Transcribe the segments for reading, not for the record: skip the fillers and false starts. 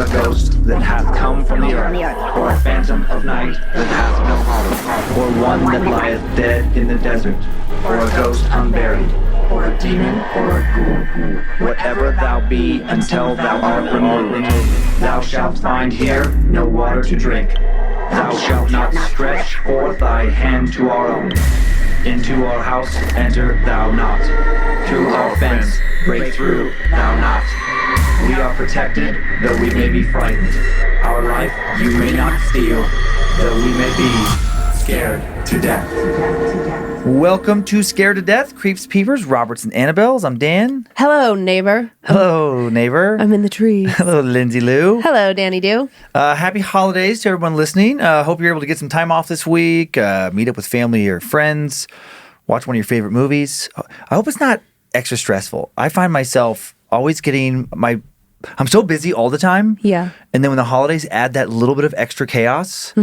a ghost that hath come from the earth, or a phantom of night that hath no hollow, or one that lieth dead in the desert, or a ghost unburied, or a demon, or a ghoul. Whatever thou be, until thou art removed, thou shalt find here no water to drink. Thou shalt not stretch forth thy hand to our own. Into our house enter thou not. Through our fence break through thou not. We are protected, though we may be frightened. Our life you may not steal, though we may be scared to death. Welcome to Scared to Death, Creeps, Peepers, Roberts, and Annabelles. I'm Dan. Hello, neighbor. Hello, neighbor. I'm in the trees. Hello, Lindsay Lou. Hello, Danny Doo. Happy holidays to everyone listening. Hope you're able to get some time off this week, meet up with family or friends, watch one of your favorite movies. I hope it's not extra stressful. I find myself always getting I'm so busy all the time. Yeah. And then when the holidays add that little bit of extra chaos,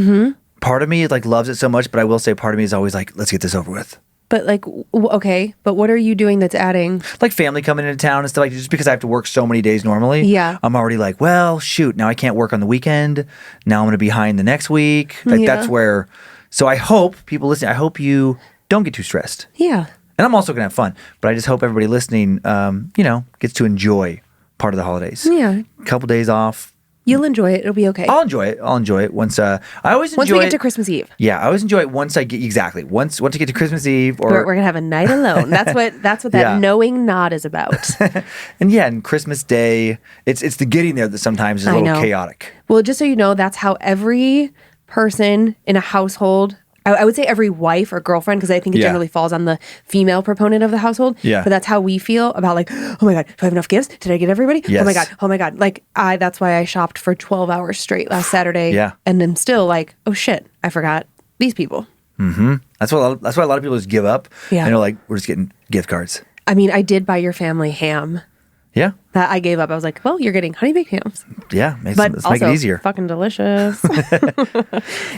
part of me loves it so much, but I will say part of me is always like, let's get this over with. But okay, but what are you doing that's adding? Like family coming into town and stuff, just because I have to work so many days normally. Yeah. I'm already like, well, shoot, now I can't work on the weekend. Now I'm going to be behind the next week. That's where, so I hope people listening, I hope you don't get too stressed. Yeah. And I'm also going to have fun, but I just hope everybody listening, gets to enjoy part of the holidays. Yeah. A couple days off. You'll enjoy it. It'll be okay. I'll enjoy it once. I always enjoy once we get to Christmas Eve. Yeah, I always enjoy it once I get to Christmas Eve, or we're gonna have a night alone. That's what that knowing nod is about. and Christmas Day, it's the getting there that sometimes is a little chaotic. Well, just so you know, that's how every person in a household. I would say every wife or girlfriend, because I think it generally falls on the female proponent of the household. Yeah. But that's how we feel about oh my God, do I have enough gifts? Did I get everybody? Yes. Oh my God. That's why I shopped for 12 hours straight last Saturday. Yeah. And I'm still like, oh shit, I forgot these people. Mm-hmm. That's why a lot of people just give up. Yeah. And they're like, we're just getting gift cards. I mean, I did buy your family ham. Yeah. That I gave up. I was like, well, you're getting honey baked hams. Yeah. Let's make it easier. Fucking delicious.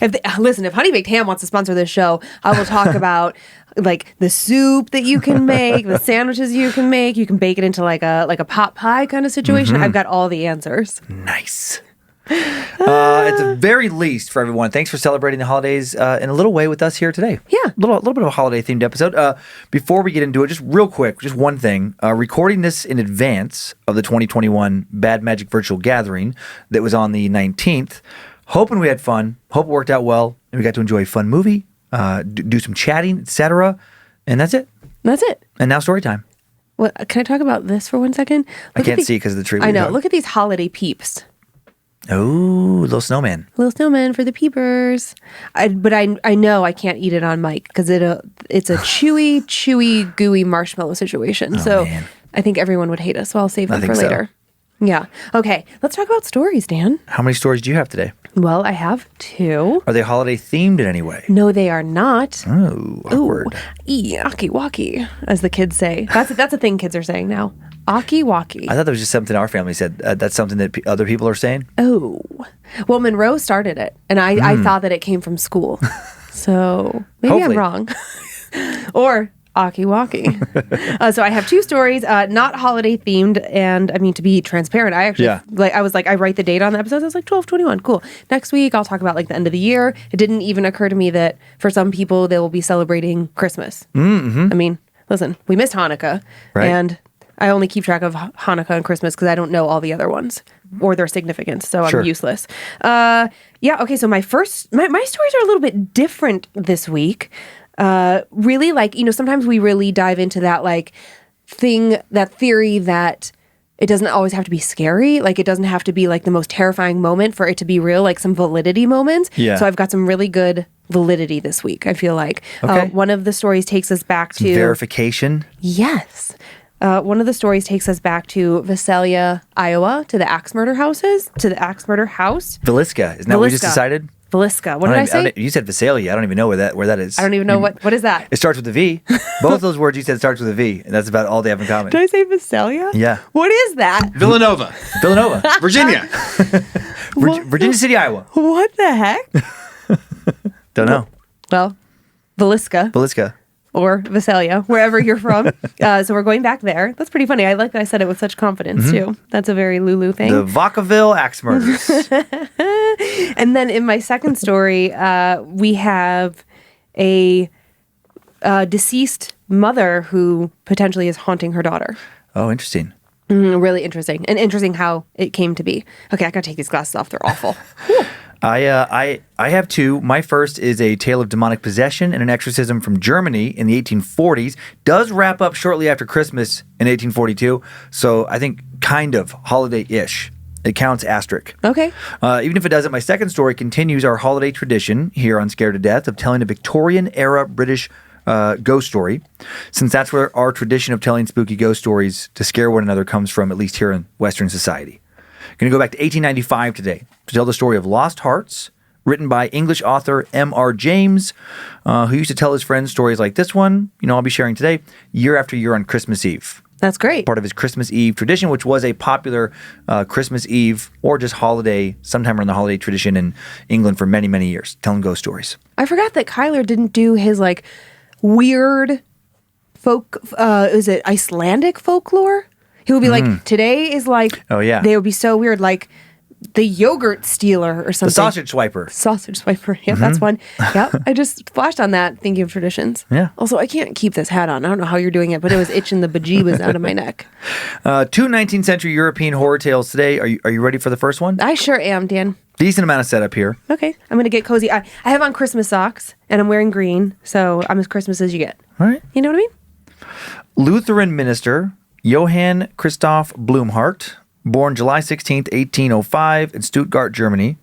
If honey baked ham wants to sponsor this show, I will talk about the soup that you can make, the sandwiches you can make. You can bake it into like a pot pie kind of situation. I've got all the answers. Nice. At the very least, for everyone, thanks for celebrating the holidays in a little way with us here today. Yeah. A little bit of a holiday-themed episode. Before we get into it, just real quick, just one thing. Recording this in advance of the 2021 Bad Magic Virtual Gathering that was on the 19th. Hoping we had fun. Hope it worked out well. And we got to enjoy a fun movie, do some chatting, etc. And that's it. That's it. And now story time. Well, can I talk about this for 1 second? I can't see because of the tree. I know. Look at these holiday peeps. Oh, little snowman. Little snowman for the peepers. But I know I can't eat it on mic because it's a chewy, gooey marshmallow situation. Man. I think everyone would hate us, so I'll save them for later. Yeah. Okay, let's talk about stories, Dan. How many stories do you have today? Well, I have 2. Are they holiday themed in any way? No, they are not. Oh, awkward. Aki waki, as the kids say. That's a thing kids are saying now. Aki waki. I thought that was just something our family said. That's something that other people are saying? Oh. Well, Monroe started it, and I thought that it came from school. So maybe Hopefully. I'm wrong. Or Aki waki. So I have 2 stories, not holiday themed, and I mean, to be transparent, I actually I write the date on the episodes. I was like 12/21, cool. Next week I'll talk about the end of the year. It didn't even occur to me that for some people they will be celebrating Christmas. I mean, listen, we missed Hanukkah, and I only keep track of Hanukkah and Christmas because I don't know all the other ones or their significance, so I'm useless. Okay, so my stories are a little bit different this week. Really, sometimes we really dive into that theory that it doesn't always have to be scary. It doesn't have to be the most terrifying moment for it to be real, some validity moments. Yeah. So I've got some really good validity this week, I feel like. Okay. One of the stories takes us back to... verification? Yes. One of the stories takes us back to Visalia, Iowa, to the Axe Murder house. Villisca. Isn't that what we just decided? Villisca. What did I say? You said Visalia. I don't even know where that is. I don't even know what is that? It starts with a V. Both those words you said starts with a V, and that's about all they have in common. Did I say Visalia? Yeah. What is that? Villanova. Virginia. Virginia City, Iowa. What the heck? Don't know. Well, Villisca. or Visalia, wherever you're from. So we're going back there. That's pretty funny. I like that I said it with such confidence, too. That's a very Lulu thing. The Vacaville Axe Murders. And then in my second story, we have a deceased mother who potentially is haunting her daughter. Oh, interesting. Really interesting. And interesting how it came to be. Okay, I gotta take these glasses off. They're awful. I have two. My first is a tale of demonic possession and an exorcism from Germany in the 1840s. Does wrap up shortly after Christmas in 1842. So I think kind of holiday-ish. It counts asterisk. Okay. Even if it doesn't, my second story continues our holiday tradition here on Scared to Death of telling a Victorian-era British ghost story, since that's where our tradition of telling spooky ghost stories to scare one another comes from, at least here in Western society. I'm going to go back to 1895 today to tell the story of Lost Hearts, written by English author M.R. James, who used to tell his friends stories like this one, I'll be sharing today, year after year on Christmas Eve. That's great. Part of his Christmas Eve tradition, which was a popular Christmas Eve or just holiday, sometime around the holiday tradition in England for many, many years, telling ghost stories. I forgot that Kyler didn't do his weird folk, is it Icelandic folklore? He would be like, today is oh yeah, they would be so weird, like the yogurt stealer or something. The sausage swiper. Sausage swiper. Yeah, that's one. Yeah, I just flashed on that thinking of traditions. Yeah. Also, I can't keep this hat on. I don't know how you're doing it, but it was itching the bejeebas out of my neck. Two 19th century European horror tales today. Are you ready for the first one? I sure am, Dan. Decent amount of setup here. Okay, I'm going to get cozy. I have on Christmas socks, and I'm wearing green, so I'm as Christmas as you get. All right. You know what I mean? Lutheran minister Johann Christoph Blumhardt, born July 16th, 1805 in Stuttgart, Germany.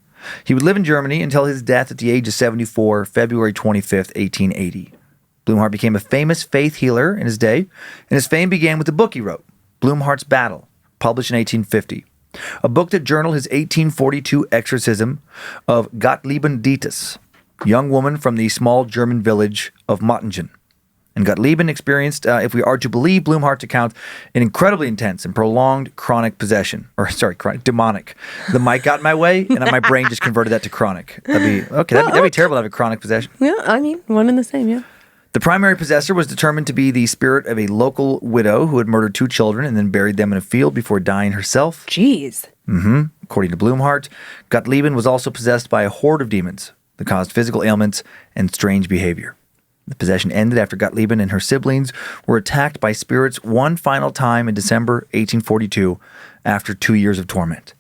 He would live in Germany until his death at the age of 74, February 25th, 1880. Blumhardt became a famous faith healer in his day, and his fame began with the book he wrote, Blumhardt's Battle, published in 1850. A book that journaled his 1842 exorcism of Gottliebin Dittus, young woman from the small German village of Möttingen. And Gottlieben experienced, if we are to believe Blumhardt's account, an incredibly intense and prolonged chronic possession. Chronic, demonic. The mic got in my way, and my brain just converted that to chronic. That'd be terrible to have a chronic possession. Yeah, I mean, one and the same, yeah. The primary possessor was determined to be the spirit of a local widow who had murdered 2 children and then buried them in a field before dying herself. Jeez. According to Blumhardt, Gottlieben was also possessed by a horde of demons that caused physical ailments and strange behavior. The possession ended after Gottlieben and her siblings were attacked by spirits one final time in December 1842 after 2 years of torment.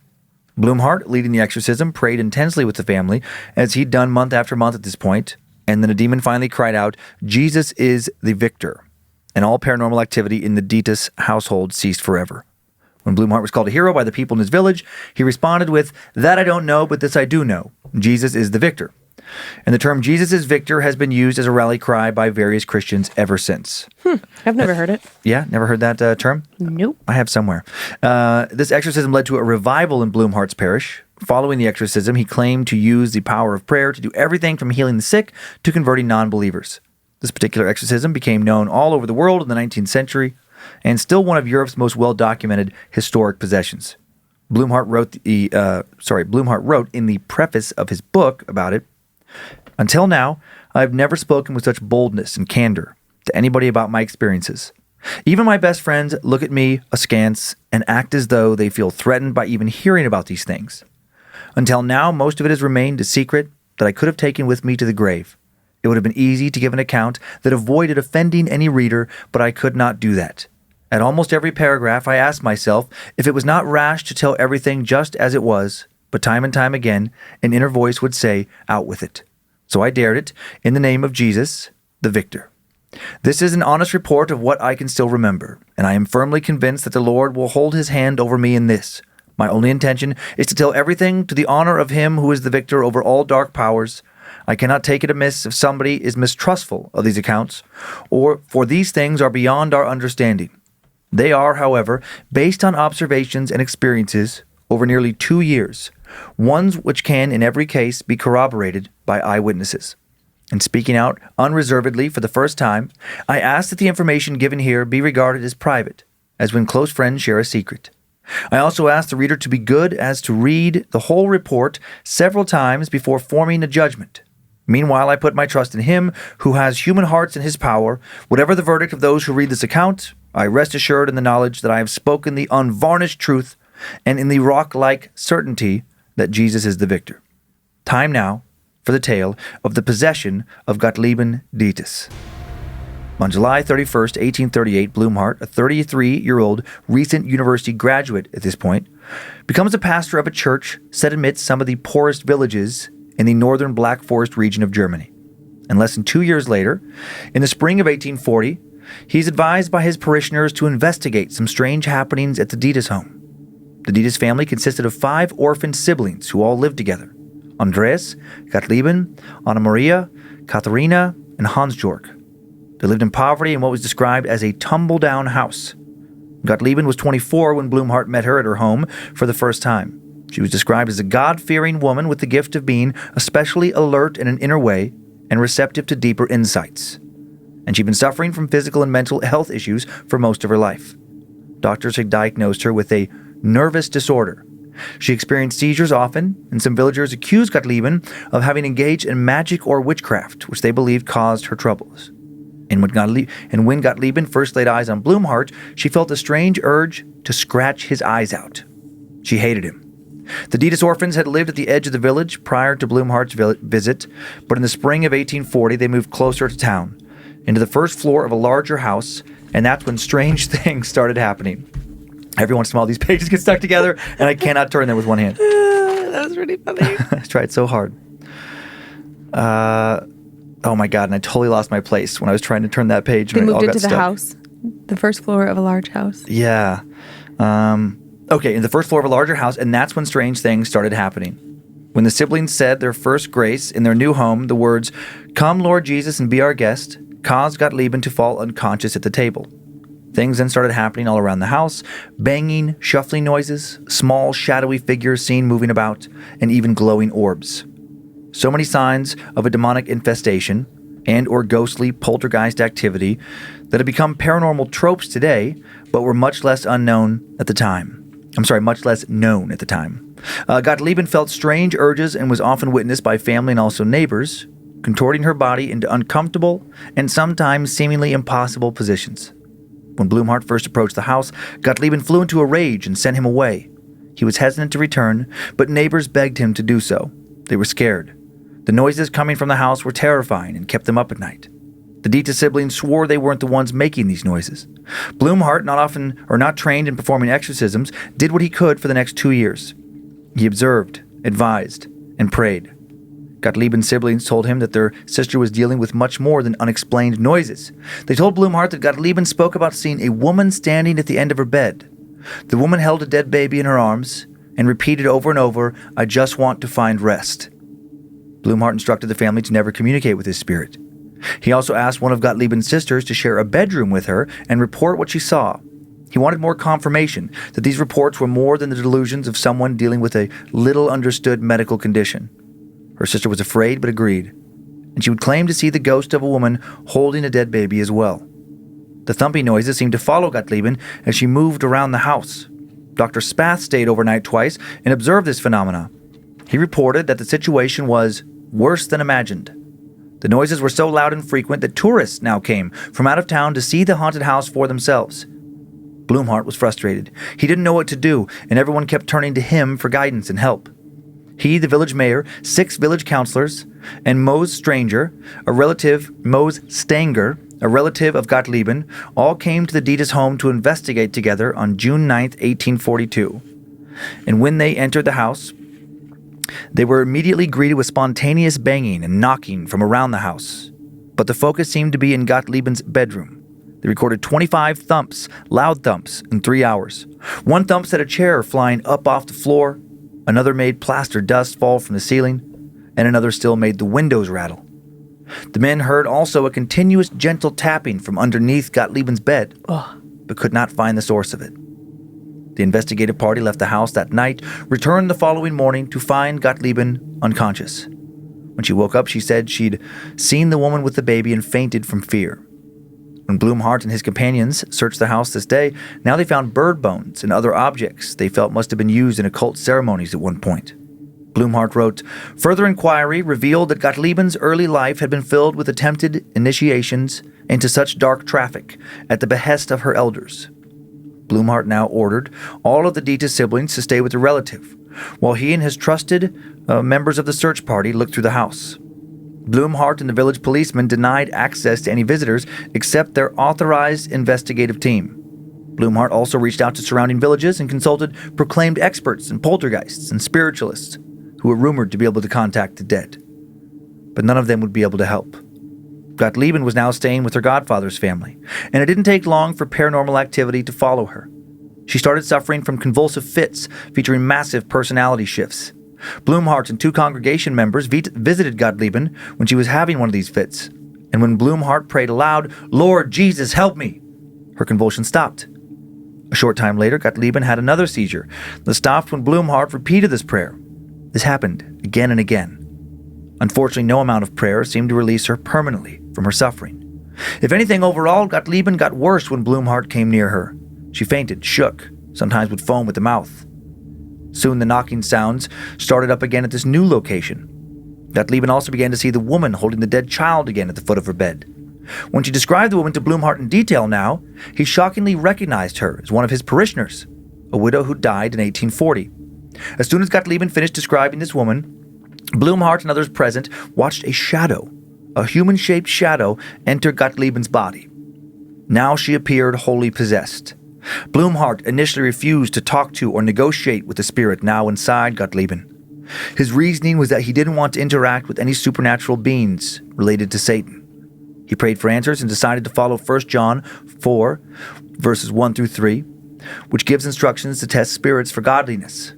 Blumhardt, leading the exorcism, prayed intensely with the family, as he'd done month after month at this point, and then a demon finally cried out, "Jesus is the victor," and all paranormal activity in the Dittus household ceased forever. When Blumhardt was called a hero by the people in his village, he responded with, "That I don't know, but this I do know. Jesus is the victor." And the term "Jesus is victor" has been used as a rally cry by various Christians ever since. I've never heard it. Yeah, never heard that term? Nope. I have somewhere. This exorcism led to a revival in Blumhardt's parish. Following the exorcism, he claimed to use the power of prayer to do everything from healing the sick to converting non-believers. This particular exorcism became known all over the world in the 19th century and still one of Europe's most well-documented historic possessions. Blumhardt wrote in the preface of his book about it, "Until now, I have never spoken with such boldness and candor to anybody about my experiences. Even my best friends look at me askance and act as though they feel threatened by even hearing about these things. Until now, most of it has remained a secret that I could have taken with me to the grave. It would have been easy to give an account that avoided offending any reader, but I could not do that. At almost every paragraph, I asked myself if it was not rash to tell everything just as it was, but time and time again, an inner voice would say, 'Out with it.' So I dared it, in the name of Jesus, the victor. This is an honest report of what I can still remember, and I am firmly convinced that the Lord will hold his hand over me in this. My only intention is to tell everything to the honor of him who is the victor over all dark powers. I cannot take it amiss if somebody is mistrustful of these accounts, for these things are beyond our understanding. They are, however, based on observations and experiences over nearly 2 years, ones which can, in every case, be corroborated by eyewitnesses. And speaking out unreservedly for the first time, I ask that the information given here be regarded as private, as when close friends share a secret. I also ask the reader to be good as to read the whole report several times before forming a judgment. Meanwhile, I put my trust in him who has human hearts in his power. Whatever the verdict of those who read this account, I rest assured in the knowledge that I have spoken the unvarnished truth and in the rock-like certainty that Jesus is the victor. Time now for the tale of the possession of Gottliebin Dittus. On July 31st, 1838, Blumhardt, a 33-year-old recent university graduate at this point, becomes a pastor of a church set amidst some of the poorest villages in the northern Black Forest region of Germany. And less than 2 years later, in the spring of 1840, he's advised by his parishioners to investigate some strange happenings at the Dittus home. The Dittus family consisted of 5 orphaned siblings who all lived together: Andreas, Gottlieben, Anna Maria, Katharina, and Hans-Georg. They lived in poverty in what was described as a tumble-down house. Gottlieben was 24 when Blumhardt met her at her home for the first time. She was described as a God-fearing woman with the gift of being especially alert in an inner way and receptive to deeper insights. And she'd been suffering from physical and mental health issues for most of her life. Doctors had diagnosed her with a nervous disorder. She experienced seizures often, and some villagers accused Gottlieben of having engaged in magic or witchcraft, which they believed caused her troubles. And when Gottlieben first laid eyes on Blumhardt, she felt a strange urge to scratch his eyes out. She hated him. The Dittus orphans had lived at the edge of the village prior to Blumhardt's visit, but in the spring of 1840 they moved closer to town, into the first floor of a larger house, and that's when strange things started happening. Every once in a while these pages get stuck together, and I cannot turn them with one hand. That was really funny. I tried so hard. Oh my God, and I totally lost my place when I was trying to turn that page. They and moved it all into got the stuck. house, the first floor of a large house. Yeah. Okay, in the first floor of a larger house, and that's when strange things started happening. When the siblings said their first grace in their new home, the words, "Come, Lord Jesus, and be our guest," caused Gottlieben to fall unconscious at the table. Things then started happening all around the house: banging, shuffling noises, small shadowy figures seen moving about, and even glowing orbs. So many signs of a demonic infestation and or ghostly poltergeist activity that have become paranormal tropes today, but were much less known at the time. Gottlieben felt strange urges and was often witnessed by family and also neighbors, contorting her body into uncomfortable and sometimes seemingly impossible positions. When Blumhardt first approached the house, Gottlieben flew into a rage and sent him away. He was hesitant to return, but neighbors begged him to do so. They were scared. The noises coming from the house were terrifying and kept them up at night. The Dittus siblings swore they weren't the ones making these noises. Blumhardt, not trained in performing exorcisms, did what he could for the next 2 years. He observed, advised, and prayed. Gottliebin's siblings told him that their sister was dealing with much more than unexplained noises. They told Blumhardt that Gottlieben spoke about seeing a woman standing at the end of her bed. The woman held a dead baby in her arms and repeated over and over, "I just want to find rest." Blumhardt instructed the family to never communicate with his spirit. He also asked one of Gottliebin's sisters to share a bedroom with her and report what she saw. He wanted more confirmation that these reports were more than the delusions of someone dealing with a little understood medical condition. Her sister was afraid but agreed, and she would claim to see the ghost of a woman holding a dead baby as well. The thumping noises seemed to follow Gottlieben as she moved around the house. Dr. Spath stayed overnight twice and observed this phenomena. He reported that the situation was worse than imagined. The noises were so loud and frequent that tourists now came from out of town to see the haunted house for themselves. Blumhardt was frustrated. He didn't know what to do, and everyone kept turning to him for guidance and help. He, the village mayor, 6 village councilors, and Mose Stanger, a relative of Gottlieben, all came to the Dittus home to investigate together on June 9th, 1842. And when they entered the house, they were immediately greeted with spontaneous banging and knocking from around the house. But the focus seemed to be in Gottlieben's bedroom. They recorded 25 thumps, loud thumps, in 3 hours. One thump set a chair flying up off the floor, another made plaster dust fall from the ceiling, and another still made the windows rattle. The men heard also a continuous gentle tapping from underneath Gottlieben's bed, but could not find the source of it. The investigative party left the house that night, returned the following morning to find Gottlieben unconscious. When she woke up, she said she'd seen the woman with the baby and fainted from fear. When Blumhardt and his companions searched the house this day, now they found bird bones and other objects they felt must have been used in occult ceremonies at one point. Blumhardt wrote, "Further inquiry revealed that Gottliebin's early life had been filled with attempted initiations into such dark traffic at the behest of her elders." Blumhardt now ordered all of the Dittus siblings to stay with a relative, while he and his trusted members of the search party looked through the house. Blumhardt and the village policemen denied access to any visitors except their authorized investigative team. Blumhardt also reached out to surrounding villages and consulted proclaimed experts in poltergeists and spiritualists who were rumored to be able to contact the dead. But none of them would be able to help. Gottlieben was now staying with her godfather's family, and it didn't take long for paranormal activity to follow her. She started suffering from convulsive fits featuring massive personality shifts. Blumhardt and 2 congregation members visited Gottlieben when she was having one of these fits, and when Blumhardt prayed aloud, "Lord Jesus, help me!" her convulsion stopped. A short time later, Gottlieben had another seizure that stopped when Blumhardt repeated this prayer. This happened again and again. Unfortunately, no amount of prayer seemed to release her permanently from her suffering. If anything, overall, Gottlieben got worse when Blumhardt came near her. She fainted, shook, sometimes would foam at the mouth. Soon the knocking sounds started up again at this new location. Gottlieben also began to see the woman holding the dead child again at the foot of her bed. When she described the woman to Blumhardt in detail now, he shockingly recognized her as one of his parishioners, a widow who died in 1840. As soon as Gottlieben finished describing this woman, Blumhardt and others present watched a shadow, a human-shaped shadow, enter Gottlieben's body. Now she appeared wholly possessed. Blumhardt initially refused to talk to or negotiate with the spirit now inside Gottlieben. His reasoning was that he didn't want to interact with any supernatural beings related to Satan. He prayed for answers and decided to follow 1 John 4, verses 1 through 3, which gives instructions to test spirits for godliness.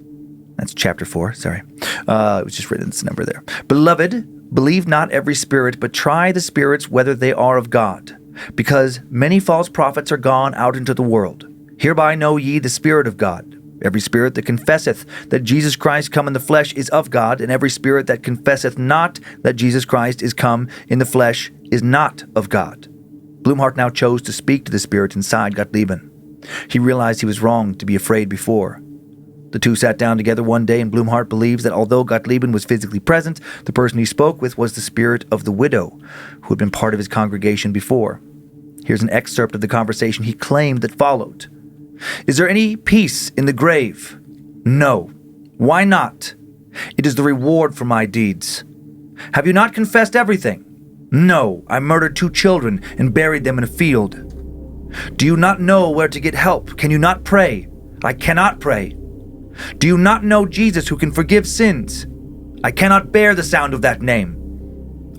That's chapter 4, sorry. It was just written, this number there. "Beloved, believe not every spirit, but try the spirits whether they are of God, because many false prophets are gone out into the world. Hereby know ye the Spirit of God. Every spirit that confesseth that Jesus Christ come in the flesh is of God, and every spirit that confesseth not that Jesus Christ is come in the flesh is not of God." Blumhardt now chose to speak to the spirit inside Gottlieben. He realized he was wrong to be afraid before. The two sat down together one day, and Blumhardt believes that although Gottlieben was physically present, the person he spoke with was the spirit of the widow, who had been part of his congregation before. Here's an excerpt of the conversation he claimed that followed. "Is there any peace in the grave? No. Why not? It is the reward for my deeds. Have you not confessed everything? No, I murdered 2 children and buried them in a field. Do you not know where to get help? Can you not pray? I cannot pray. Do you not know Jesus who can forgive sins? I cannot bear the sound of that name.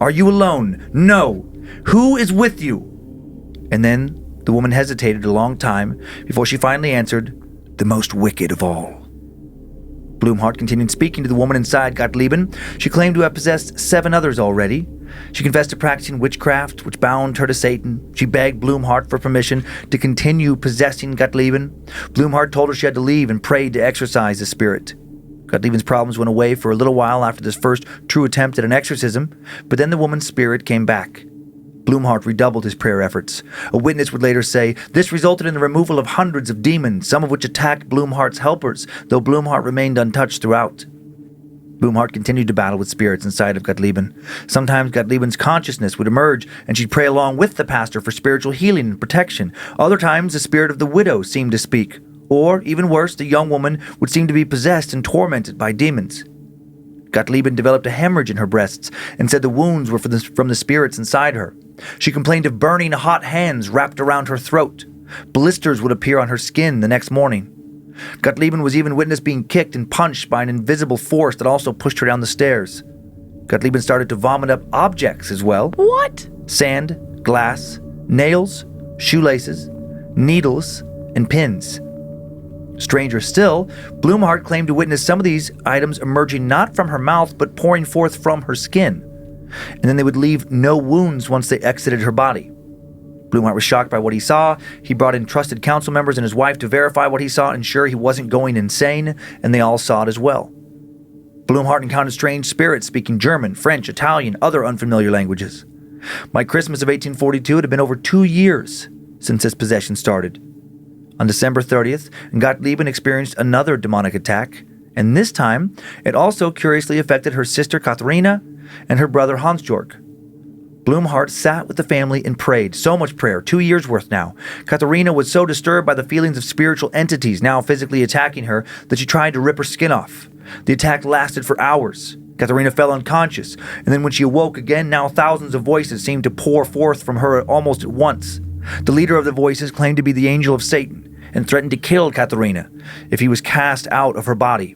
Are you alone? No. Who is with you?" And then the woman hesitated a long time before she finally answered, "The most wicked of all." Blumhardt continued speaking to the woman inside Gottlieben. She claimed to have possessed 7 others already. She confessed to practicing witchcraft, which bound her to Satan. She begged Blumhardt for permission to continue possessing Gottlieben. Blumhardt told her she had to leave and prayed to exorcise the spirit. Gottlieben's problems went away for a little while after this first true attempt at an exorcism, but then the woman's spirit came back. Blumhardt redoubled his prayer efforts. A witness would later say, "This resulted in the removal of hundreds of demons, some of which attacked Blumhardt's helpers, though Blumhardt remained untouched throughout." Blumhardt continued to battle with spirits inside of Gottlieben. Sometimes Gottlieben's consciousness would emerge, and she'd pray along with the pastor for spiritual healing and protection. Other times, the spirit of the widow seemed to speak. Or, even worse, the young woman would seem to be possessed and tormented by demons. Gottlieben developed a hemorrhage in her breasts and said the wounds were from the spirits inside her. She complained of burning hot hands wrapped around her throat. Blisters would appear on her skin the next morning. Gottlieben was even witnessed being kicked and punched by an invisible force that also pushed her down the stairs. Gottlieben started to vomit up objects as well. What? Sand, glass, nails, shoelaces, needles, and pins. Stranger still, Blumhardt claimed to witness some of these items emerging not from her mouth but pouring forth from her skin. And then they would leave no wounds once they exited her body. Blumhardt was shocked by what he saw. He brought in trusted council members and his wife to verify what he saw and ensure he wasn't going insane, and they all saw it as well. Blumhardt encountered strange spirits speaking German, French, Italian, other unfamiliar languages. By Christmas of 1842, it had been over 2 years since this possession started. On December 30th, Gottlieben experienced another demonic attack, And this time, it also curiously affected her sister Katharina and her brother Hans-Georg. Blumhardt sat with the family and prayed. So much prayer, 2 years worth now. Katharina was so disturbed by the feelings of spiritual entities now physically attacking her that she tried to rip her skin off. The attack lasted for hours. Katharina fell unconscious, and then when she awoke again, now thousands of voices seemed to pour forth from her almost at once. The leader of the voices claimed to be the angel of Satan and threatened to kill Katharina if he was cast out of her body.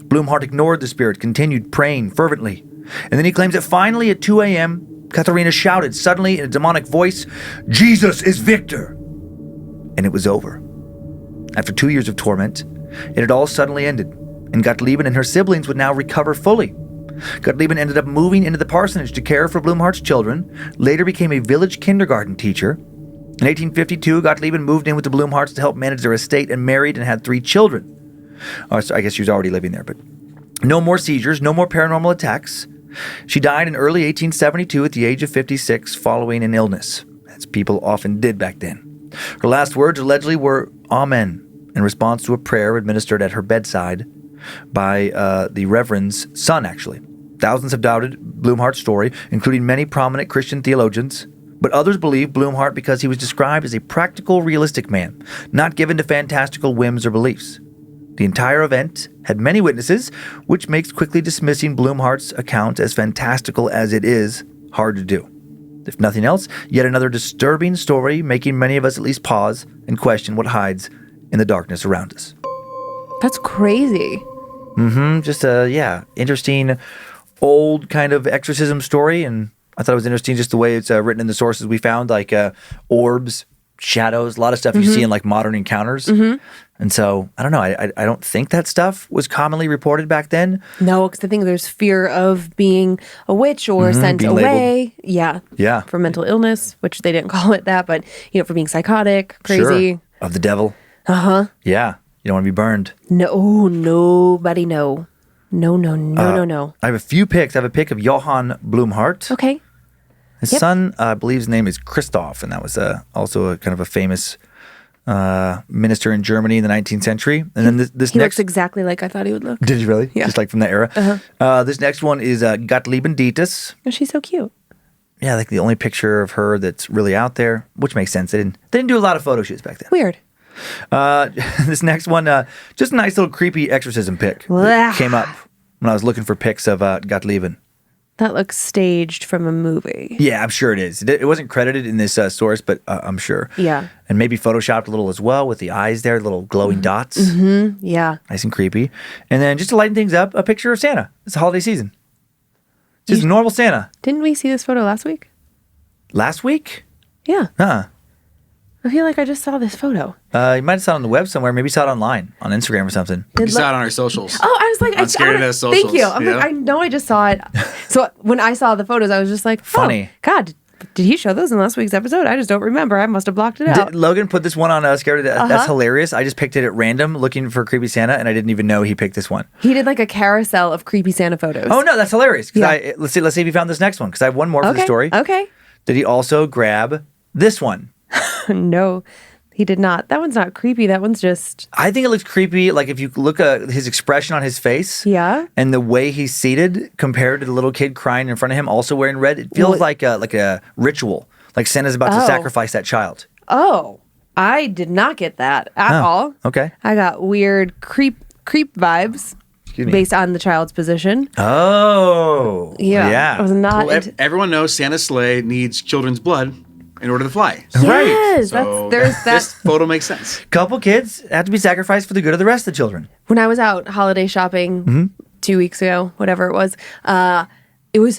Blumhardt ignored the spirit, continued praying fervently. And then he claims that finally at 2 a.m., Katharina shouted suddenly in a demonic voice, "Jesus is victor!" And it was over. After 2 years of torment, it had all suddenly ended, and Gottlieben and her siblings would now recover fully. Gottlieben ended up moving into the parsonage to care for Blumhardt's children, later became a village kindergarten teacher. In 1852, Gottlieben moved in with the Blumhardts to help manage their estate and married and had 3 children. So I guess she was already living there, but no more seizures, no more paranormal attacks. She died in early 1872 at the age of 56 following an illness, as people often did back then. Her last words allegedly were "Amen" in response to a prayer administered at her bedside by the Reverend's son, actually. Thousands have doubted Blumhardt's story, including many prominent Christian theologians, but others believe Blumhardt because he was described as a practical, realistic man, not given to fantastical whims or beliefs. The entire event had many witnesses, which makes quickly dismissing Blumhardt's account as fantastical as it is hard to do. If nothing else, yet another disturbing story making many of us at least pause and question what hides in the darkness around us. That's crazy. Just a, interesting old kind of exorcism story, and I thought it was interesting just the way it's written in the sources we found, like orbs, shadows, a lot of stuff you see in like modern encounters. And so, I don't know, I don't think that stuff was commonly reported back then. No, because I think there's fear of being a witch or sent being away. labeled. Yeah. For mental illness, which they didn't call it that, but, for being psychotic, crazy. Sure. Of the devil. Yeah. You don't want to be burned. No, nobody no. No. I have a few pics. I have a pic of Johann Blumhardt. Okay. His son, I believe his name is Christoph, and that was also a kind of a famous minister in Germany in the 19th century. And then this He next... looks exactly like I thought he would look. Did you really? Yeah. Just like from that era? This next one is Gottliebin Dittus. Oh, she's so cute. Yeah, like the only picture of her that's really out there, which makes sense. They didn't do a lot of photo shoots back then. Weird. This next one, just a nice little creepy exorcism pic that came up when I was looking for pics of Gottlieben. That looks staged from a movie. Yeah, I'm sure it is. It wasn't credited in this source, but I'm sure. Yeah. And maybe photoshopped a little as well with the eyes there, little glowing dots. Yeah. Nice and creepy. And then just to lighten things up, a picture of Santa. It's the holiday season. Just normal Santa. Didn't we see this photo last week? Last week? Yeah. Huh. I feel like I just saw this photo. You might have saw it on the web somewhere. Maybe you saw it online on Instagram or something. You saw it on our socials. Oh, I was like, On Scared of Death socials. Thank you. I'm like, I know I just saw it. So when I saw the photos, I was just like, Funny. Oh, God, did he show those in last week's episode? I just don't remember. I must have blocked it out. Logan put this one on Scared of Death. That's hilarious. I just picked it at random looking for Creepy Santa, and I didn't even know he picked this one. He did like a carousel of creepy Santa photos. Oh, no, that's hilarious. Yeah. Let's see if you found this next one, because I have one more for the story. Okay. Did he also grab this one? No, he did not. That one's not creepy. That one's just... I think it looks creepy. Like if you look at his expression on his face, and the way he's seated compared to the little kid crying in front of him, also wearing red, it feels like a ritual. Like Santa's about to sacrifice that child. Oh, I did not get that at all. Okay. I got weird creep vibes based on the child's position. Oh. Yeah. I was not... Well, everyone knows Santa's sleigh needs children's blood in order to fly. Right. Yes, So there's that. this photo makes sense. Couple kids have to be sacrificed for the good of the rest of the children. When I was out holiday shopping 2 weeks ago, whatever it was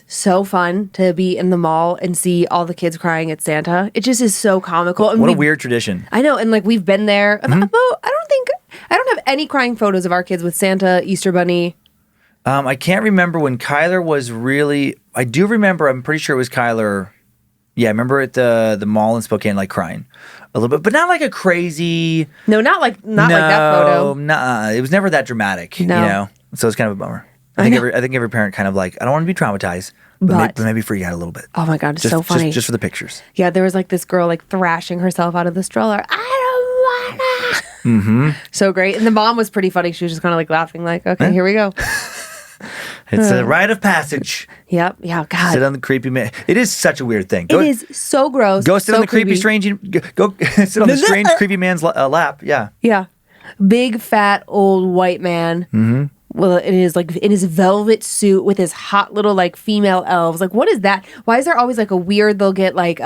so fun to be in the mall and see all the kids crying at Santa. It just is so comical. And What a weird tradition. I know, and like we've been there. I don't have any crying photos of our kids with Santa, Easter Bunny. I can't remember when Kyler was really... I do remember, I'm pretty sure it was Kyler... Yeah, I remember at the mall in Spokane, like crying a little bit, but not like a crazy... No, not like that photo. No, it was never that dramatic, No. you know? So it's kind of a bummer. I think every parent kind of like, I don't want to be traumatized, but maybe freak out a little bit. Oh my God, it's so funny. Just for the pictures. Yeah, there was like this girl like thrashing herself out of the stroller. I don't wanna. So great. And the mom was pretty funny. She was just kind of like laughing, like, okay, here we go. It's a rite of passage. Yep. Yeah. God. Sit on the creepy man. It is such a weird thing. It is so gross. Go sit so on the creepy, strange. Go sit on the strange, creepy man's lap. Yeah. Yeah. Big, fat, old white man. Well, it is like in his velvet suit with his hot little like female elves. Like, what is that? Why is there always like a weird? They'll get like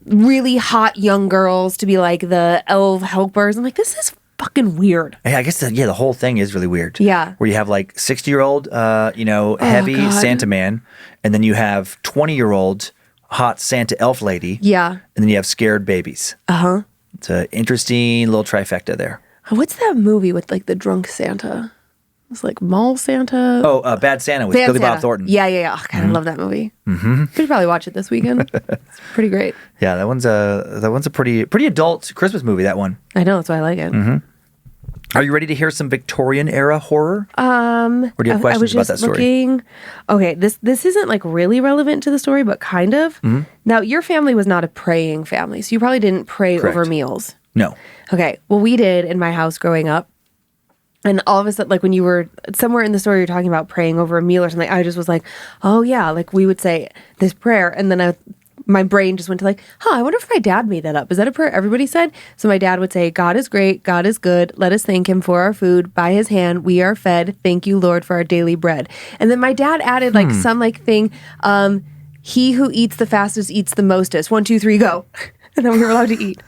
really hot young girls to be like the elf helpers. I'm like, this is fucking weird. Yeah, I guess the whole thing is really weird. Yeah. Where you have like 60-year-old, heavy God. Santa man, and then you have 20-year-old hot Santa elf lady. Yeah. And then you have scared babies. It's an interesting little trifecta there. What's that movie with like the drunk Santa? It's like Mall Santa. Oh, Bad Santa with Billy Bob Thornton. Yeah. Oh, God, I love that movie. We should probably watch it this weekend. It's pretty great. Yeah, that one's a pretty adult Christmas movie. That one. I know, that's why I like it. Are you ready to hear some Victorian era horror? Or do you have questions about that story? Okay, this isn't like really relevant to the story, but kind of. Now, your family was not a praying family, so you probably didn't pray Correct. over meals. No. Okay, well, we did in my house growing up. And all of a sudden, like when you were somewhere in the story, you're talking about praying over a meal or something, I just was like, oh yeah, like we would say this prayer. And then my brain just went to like, I wonder if my dad made that up. Is that a prayer everybody said? So my dad would say, God is great, God is good. Let us thank him for our food. By his hand, we are fed. Thank you, Lord, for our daily bread. And then my dad added like some like thing, he who eats the fastest eats the mostest. 1, 2, 3, go. And then we were allowed to eat.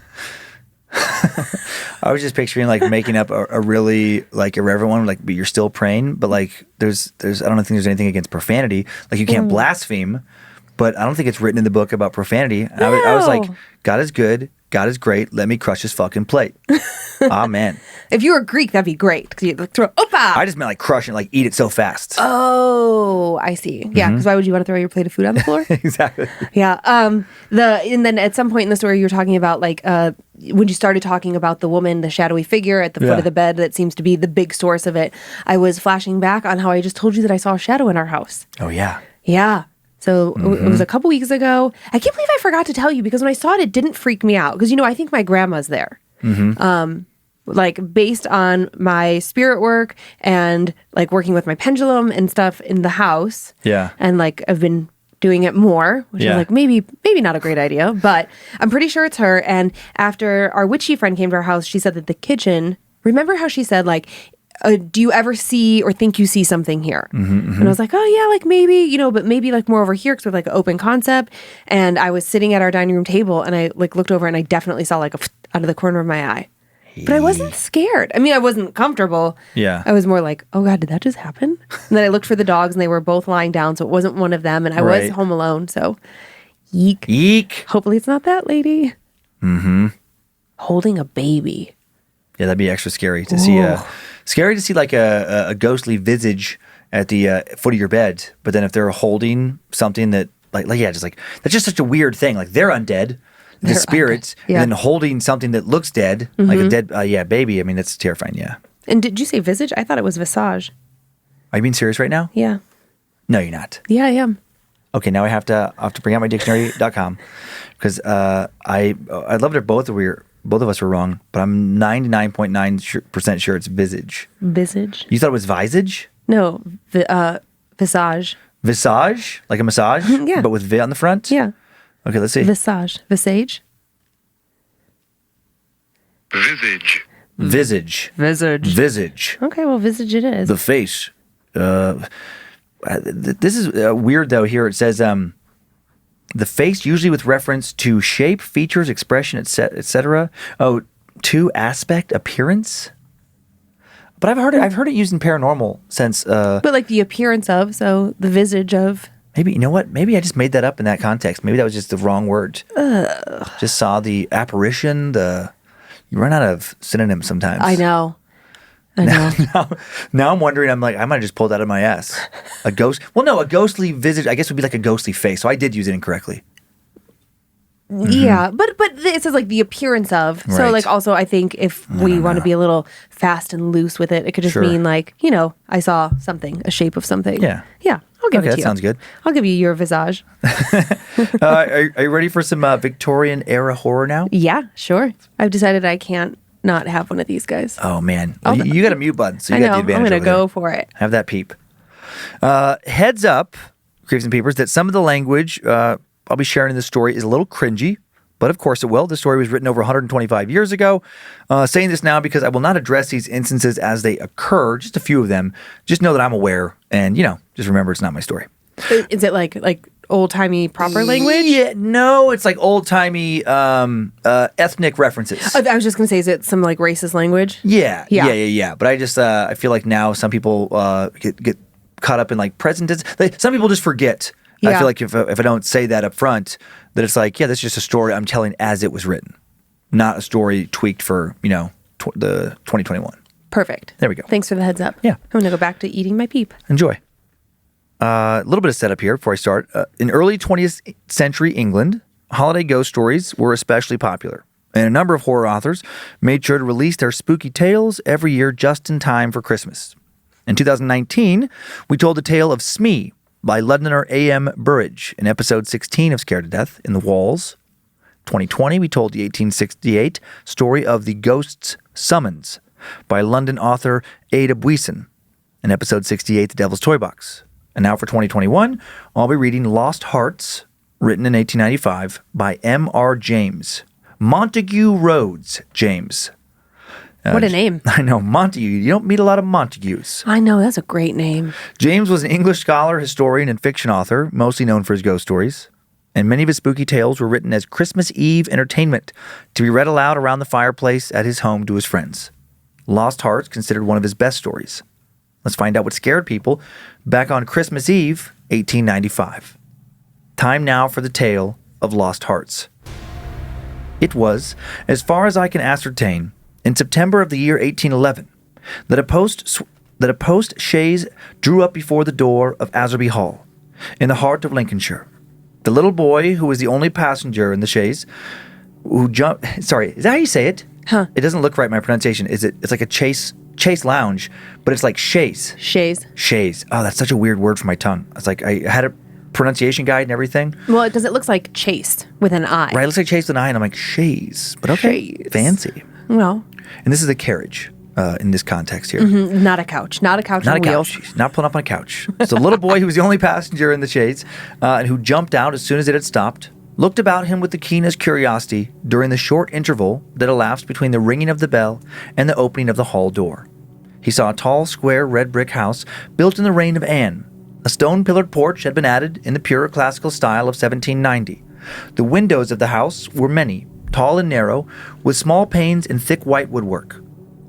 I was just picturing like making up a really like irreverent one, like but you're still praying, but like there's I don't think there's anything against profanity. Like you can't blaspheme, but I don't think it's written in the book about profanity. And I was like, God is good, God is great. Let me crush his fucking plate. Amen. If you were Greek, that'd be great because you'd like throw opa. I just meant like crush and like eat it so fast. Oh, I see. Yeah, because why would you want to throw your plate of food on the floor? Exactly. Yeah. And then at some point in the story, you were talking about like when you started talking about the woman, the shadowy figure at the foot of the bed that seems to be the big source of it. I was flashing back on how I just told you that I saw a shadow in our house. Oh yeah. Yeah. So it was a couple weeks ago. I can't believe I forgot to tell you because when I saw it, it didn't freak me out because I think my grandma's there. Like based on my spirit work and like working with my pendulum and stuff in the house. Yeah. And like I've been doing it more, which is like maybe not a great idea, but I'm pretty sure it's her. And after our witchy friend came to our house, she said that the kitchen, remember how she said like, do you ever see or think you see something here? And I was like, oh yeah, like maybe, but maybe like more over here because we have like an open concept. And I was sitting at our dining room table and I like looked over and I definitely saw like out of the corner of my eye. But I wasn't scared. I mean, I wasn't comfortable. Yeah. I was more like, oh God, did that just happen? And then I looked for the dogs and they were both lying down. So it wasn't one of them. And I was home alone. So yeek. Eek. Hopefully it's not that lady. Holding a baby. Yeah, that'd be extra scary to see. Scary to see like a ghostly visage at the foot of your bed. But then if they're holding something that just like that's just such a weird thing. Like they're undead. The spirits, and then holding something that looks dead, like a dead, baby. I mean, that's terrifying. Yeah. And did you say visage? I thought it was visage. Are you being serious right now? Yeah. No, you're not. Yeah, I am. Okay, now I have to bring out my dictionary.com because I'd love if both of us were wrong, but I'm 99.9% sure it's visage. Visage. You thought it was visage? No, visage. Visage, like a massage, Yeah. but with V on the front. Yeah. Okay, let's see. Visage. Visage. Visage. Visage. Visage. Visage. Okay, well, visage it is. The face. This is weird though. Here it says the face usually with reference to shape, features, expression, etc. Oh, to aspect, appearance. But I've heard it used in paranormal sense. But like the appearance of, so the visage of. Maybe, you know what? Maybe I just made that up in that context. Maybe that was just the wrong word. Just saw the apparition. You run out of synonyms sometimes. I know. Now I'm wondering. I might have just pulled that out of my ass. A ghost. Well, no, a ghostly visage. I guess would be like a ghostly face. So I did use it incorrectly. Yeah, but it says like the appearance of. So Right. like also I think if we want to be a little fast and loose with it, it could just Sure. mean like, I saw something, a shape of something. Yeah. Yeah. I'll give it to that you. sounds good. I'll give you your visage. Are you ready for some Victorian era horror now? Yeah, sure. I've decided I can't not have one of these guys. Oh, man. Well, you got a mute button, so I you know. got the advantage I'm going over to go there. for it. Have that peep. Heads up, Creeps and Peepers, that some of the language I'll be sharing in this story is a little cringy, but of course it will. The story was written over 125 years ago. Saying this now because I will not address these instances as they occur, just a few of them. Just know that I'm aware, and, just remember it's not my story. Is it like old-timey proper language? Yeah, no, it's like old-timey ethnic references. I was just going to say, is it some like racist language? Yeah. Yeah. But I just I feel like now some people get caught up in like present tense. Some people just forget. I Yeah. feel like if I don't say that up front, that it's like, yeah, that's just a story I'm telling as it was written, not a story tweaked for the 2021. Perfect. There we go. Thanks for the heads up. Yeah. I'm going to go back to eating my peep. Enjoy. A little bit of setup here before I start. In early 20th century England, holiday ghost stories were especially popular, and a number of horror authors made sure to release their spooky tales every year just in time for Christmas. In 2019, we told the tale of Smee by Londoner A.M. Burridge in episode 16 of Scared to Death in the Walls. 2020, we told the 1868 story of The Ghost's Summons by London author Ada Buisson in episode 68, The Devil's Toy Box. And now for 2021, I'll be reading Lost Hearts, written in 1895 by M.R. James. Montague Rhodes James. What a name. I know, Montague. You don't meet a lot of Montagues. I know, that's a great name. James was an English scholar, historian, and fiction author, mostly known for his ghost stories. And many of his spooky tales were written as Christmas Eve entertainment to be read aloud around the fireplace at his home to his friends. Lost Hearts considered one of his best stories. Let's find out what scared people back on Christmas Eve, 1895. Time now for the tale of Lost Hearts. It was, as far as I can ascertain, in September of the year 1811, that a post chaise drew up before the door of Asserby Hall, in the heart of Lincolnshire. The little boy, who was the only passenger in the chaise, who jumped... Sorry, is that how you say it? Huh. It doesn't look right, my pronunciation. It's like a chase lounge, but it's like chaise. Shays. Chaise. Oh, that's such a weird word for my tongue. It's like I had a pronunciation guide and everything. Well, it looks like chased with an I. Right, it looks like chase with an I, and I'm like, chaise. But okay, Chaise. fancy. Well, And this is a carriage in this context here. not a couch. Not a couch Not a on wheels. couch. She's not pulling up on a couch. So the little boy who was the only passenger in the chaise and who jumped out as soon as it had stopped, looked about him with the keenest curiosity during the short interval that elapsed between the ringing of the bell and the opening of the hall door. He saw a tall, square, red brick house built in the reign of Anne. A stone-pillared porch had been added in the pure classical style of 1790. The windows of the house were many, tall and narrow, with small panes in thick white woodwork.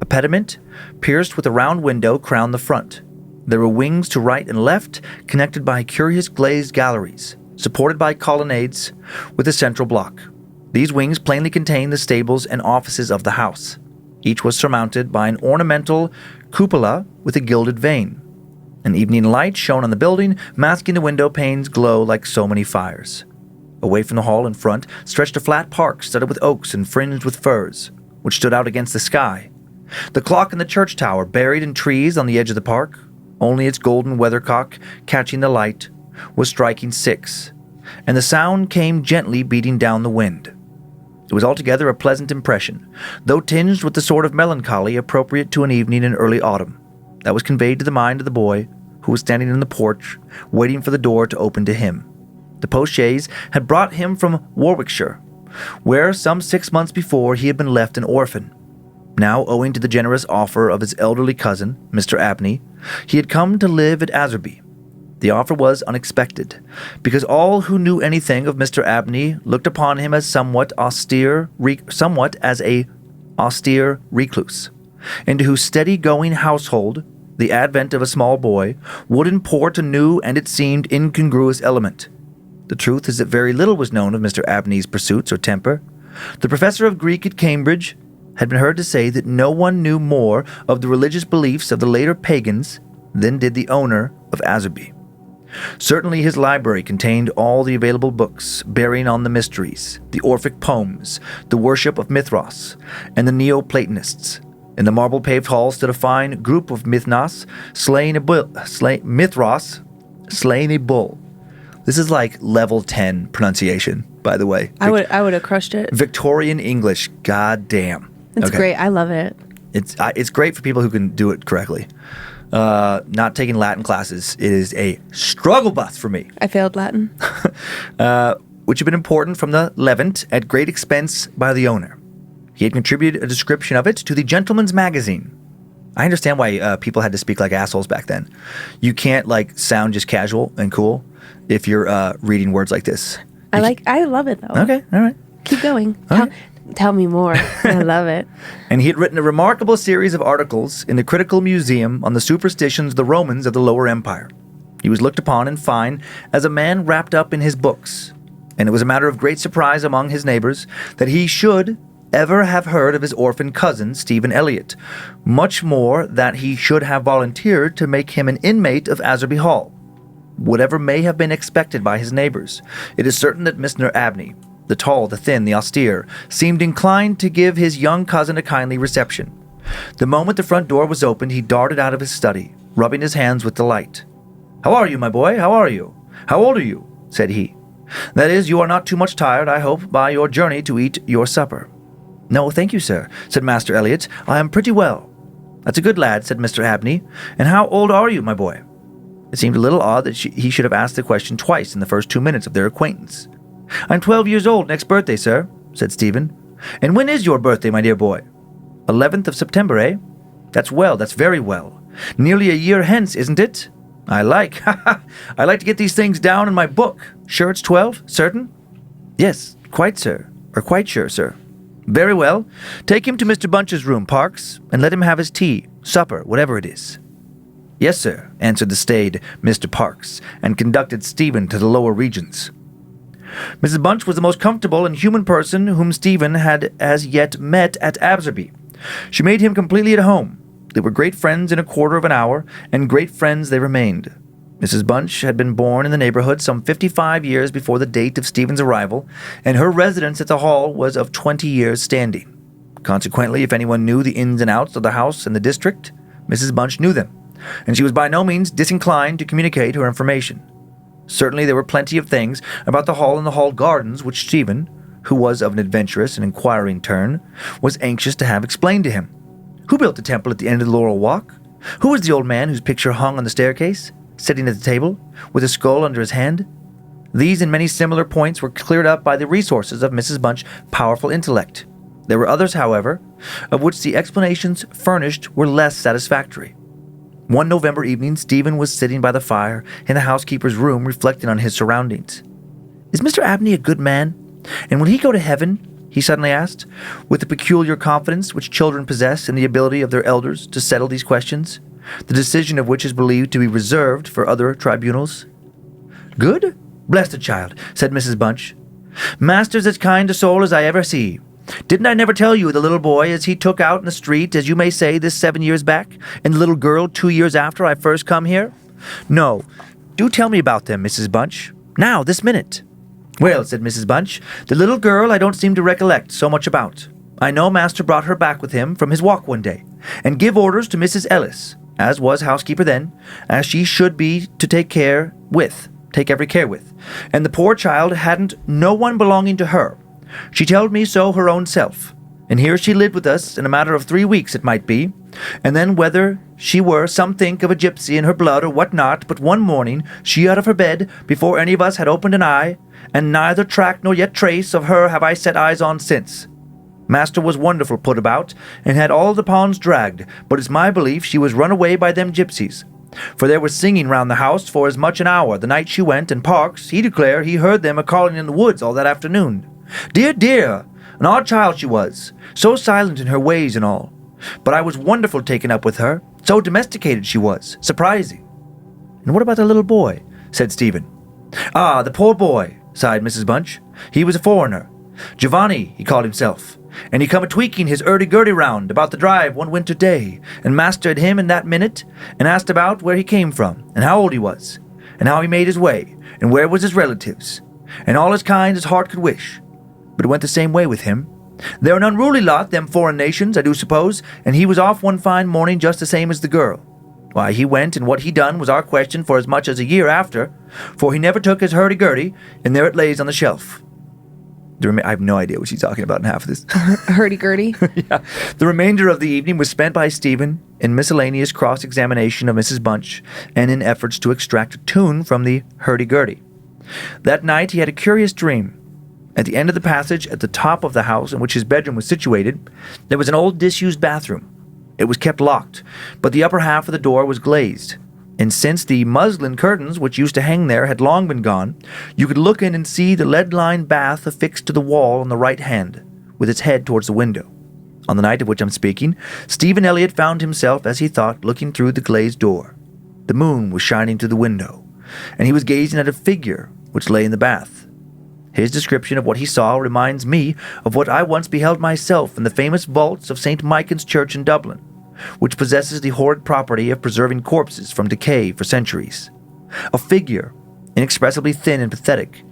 A pediment, pierced with a round window, crowned the front. There were wings to right and left, connected by curious glazed galleries, supported by colonnades, with a central block. These wings plainly contained the stables and offices of the house. Each was surmounted by an ornamental cupola with a gilded vane. An evening light shone on the building, masking the window panes' glow like so many fires. Away from the hall in front stretched a flat park studded with oaks and fringed with firs, which stood out against the sky. The clock in the church tower, buried in trees on the edge of the park, only its golden weathercock, catching the light, was striking 6, and the sound came gently beating down the wind. It was altogether a pleasant impression, though tinged with the sort of melancholy appropriate to an evening in early autumn, that was conveyed to the mind of the boy, who was standing in the porch, waiting for the door to open to him. The post-chaise had brought him from Warwickshire, where some 6 months before he had been left an orphan. Now, owing to the generous offer of his elderly cousin, Mr. Abney, he had come to live at Asserby. The offer was unexpected, because all who knew anything of Mr. Abney looked upon him as somewhat as a austere recluse, into whose steady-going household the advent of a small boy would import a new and, it seemed, incongruous element. The truth is that very little was known of Mr. Abney's pursuits or temper. The professor of Greek at Cambridge had been heard to say that no one knew more of the religious beliefs of the later pagans than did the owner of Asserby. Certainly his library contained all the available books bearing on the mysteries, the Orphic poems, the worship of Mithras, and the Neoplatonists. In the marble-paved hall stood a fine group of Mithras slaying a bull. This is like level 10 pronunciation, by the way. I would have crushed it. Victorian English, goddamn. It's great. I love it. It's great for people who can do it correctly. Not taking Latin classes, it is a struggle bus for me. I failed Latin. Which had been important from the Levant at great expense by the owner. He had contributed a description of it to the Gentleman's Magazine. I understand why people had to speak like assholes back then. You can't sound just casual and cool if you're reading words like this. I love it though. Okay, all right. Keep going. Okay. Tell me more. I love it. And he had written a remarkable series of articles in the Critical Museum on the superstitions of the Romans of the Lower Empire. He was looked upon, in fine, as a man wrapped up in his books. And it was a matter of great surprise among his neighbors that he should ever have heard of his orphan cousin, Stephen Elliott, much more that he should have volunteered to make him an inmate of Azerby Hall. Whatever may have been expected by his neighbors, it is certain that Mr. Abney, the tall, the thin, the austere, seemed inclined to give his young cousin a kindly reception. The moment the front door was opened, he darted out of his study, rubbing his hands with delight. "How are you, my boy? How are you? How old are you?" said he. "That is, you are not too much tired, I hope, by your journey to eat your supper." "No, thank you, sir," said Master Elliott. "I am pretty well." "That's a good lad," said Mr. Abney. "And how old are you, my boy?" It seemed a little odd that he should have asked the question twice in the first 2 minutes of their acquaintance. "I'm 12 years old next birthday, sir," said Stephen. "And when is your birthday, my dear boy?" 11th of September, eh? That's well, that's very well. Nearly a year hence, isn't it? I like to get these things down in my book. Sure it's 12? Certain? Yes, quite, sir. Or quite sure, sir. Very well. Take him to Mr. Bunch's room, Parks, and let him have his tea, supper, whatever it is. Yes, sir, answered the staid Mr. Parks, and conducted Stephen to the lower regions. Mrs. Bunch was the most comfortable and human person whom Stephen had as yet met at Abserby. She made him completely at home. They were great friends in a quarter of an hour, and great friends they remained. Mrs. Bunch had been born in the neighborhood some 55 years before the date of Stephen's arrival, and her residence at the Hall was of 20 years' standing. Consequently, if anyone knew the ins and outs of the house and the district, Mrs. Bunch knew them, and she was by no means disinclined to communicate her information. Certainly there were plenty of things about the Hall and the Hall gardens which Stephen, who was of an adventurous and inquiring turn, was anxious to have explained to him. Who built the temple at the end of the Laurel Walk? Who was the old man whose picture hung on the staircase, sitting at the table, with a skull under his hand? These and many similar points were cleared up by the resources of Mrs. Bunch's powerful intellect. There were others, however, of which the explanations furnished were less satisfactory. One November evening, Stephen was sitting by the fire in the housekeeper's room, reflecting on his surroundings. "Is Mr. Abney a good man? And will he go to heaven?" he suddenly asked, with the peculiar confidence which children possess in the ability of their elders to settle these questions, the decision of which is believed to be reserved for other tribunals. "Good? Bless the child," said Mrs. Bunch. "Master's as kind a soul as I ever see. Didn't I never tell you the little boy as he took out in the street, as you may say, this 7 years back, and the little girl 2 years after I first come here? No. Do tell me about them, Mrs. Bunch. Now, this minute." "Well," said Mrs. Bunch, "the little girl I don't seem to recollect so much about. I know master brought her back with him from his walk one day, and give orders to Mrs. Ellis, as was housekeeper then, as she should be to take every care with. And the poor child hadn't no one belonging to her. She told me so her own self. And here she lived with us in a matter of 3 weeks it might be, and then whether she were some think of a gypsy in her blood or what not, but one morning she out of her bed before any of us had opened an eye, and neither track nor yet trace of her have I set eyes on since. Master was wonderful put about, and had all the ponds dragged, but it's my belief she was run away by them gypsies. For there was singing round the house for as much an hour the night she went, and Parks, he declare he heard them a-calling in the woods all that afternoon. Dear, dear, an odd child she was, so silent in her ways and all. But I was wonderful taken up with her, so domesticated she was, surprising." "And what about the little boy?" said Stephen. "Ah, the poor boy," sighed Mrs. Bunch. "He was a foreigner. Giovanni, he called himself. And he come a-tweaking his urdy-gurdy round about the drive one winter day, and master had him in that minute, and asked about where he came from, and how old he was, and how he made his way, and where was his relatives, and all as kind as heart could wish. But it went the same way with him. They're an unruly lot, them foreign nations, I do suppose, and he was off one fine morning just the same as the girl. Why, he went, and what he done was our question for as much as a year after, for he never took his hurdy-gurdy, and there it lays on the shelf." I have no idea what she's talking about in half of this. Hurdy-gurdy. Yeah. The remainder of the evening was spent by Stephen in miscellaneous cross-examination of Mrs. Bunch and in efforts to extract a tune from the hurdy-gurdy. That night he had a curious dream. At the end of the passage at the top of the house in which his bedroom was situated, there was an old disused bathroom. It was kept locked, but the upper half of the door was glazed. And since the muslin curtains which used to hang there had long been gone, you could look in and see the lead-lined bath affixed to the wall on the right hand, with its head towards the window. On the night of which I'm speaking, Stephen Elliott found himself, as he thought, looking through the glazed door. The moon was shining through the window, and he was gazing at a figure which lay in the bath. His description of what he saw reminds me of what I once beheld myself in the famous vaults of St. Michan's Church in Dublin, which possesses the horrid property of preserving corpses from decay for centuries. A figure, inexpressibly thin and pathetic,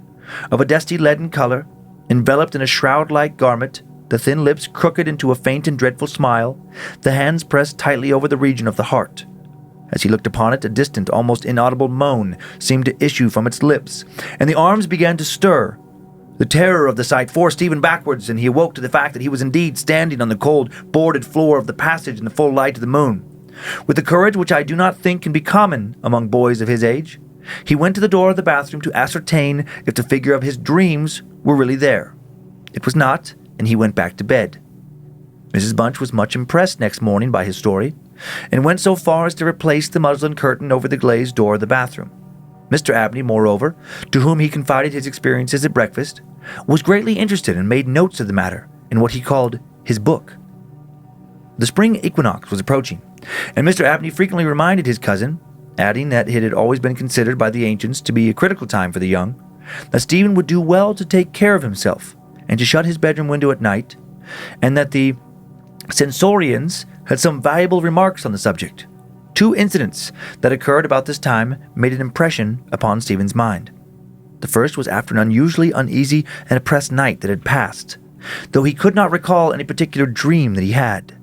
of a dusty leaden color, enveloped in a shroud-like garment, the thin lips crooked into a faint and dreadful smile, the hands pressed tightly over the region of the heart. As he looked upon it, a distant, almost inaudible moan seemed to issue from its lips, and the arms began to stir. The terror of the sight forced Stephen backwards, and he awoke to the fact that he was indeed standing on the cold, boarded floor of the passage in the full light of the moon. With a courage which I do not think can be common among boys of his age, he went to the door of the bathroom to ascertain if the figure of his dreams were really there. It was not, and he went back to bed. Mrs. Bunch was much impressed next morning by his story, and went so far as to replace the muslin curtain over the glazed door of the bathroom. Mr. Abney, moreover, to whom he confided his experiences at breakfast, was greatly interested and made notes of the matter in what he called his book. The spring equinox was approaching, and Mr. Abney frequently reminded his cousin, adding that it had always been considered by the ancients to be a critical time for the young, that Stephen would do well to take care of himself and to shut his bedroom window at night, and that the censorians had some valuable remarks on the subject. 2 incidents that occurred about this time made an impression upon Stephen's mind. The first was after an unusually uneasy and oppressed night that had passed, though he could not recall any particular dream that he had.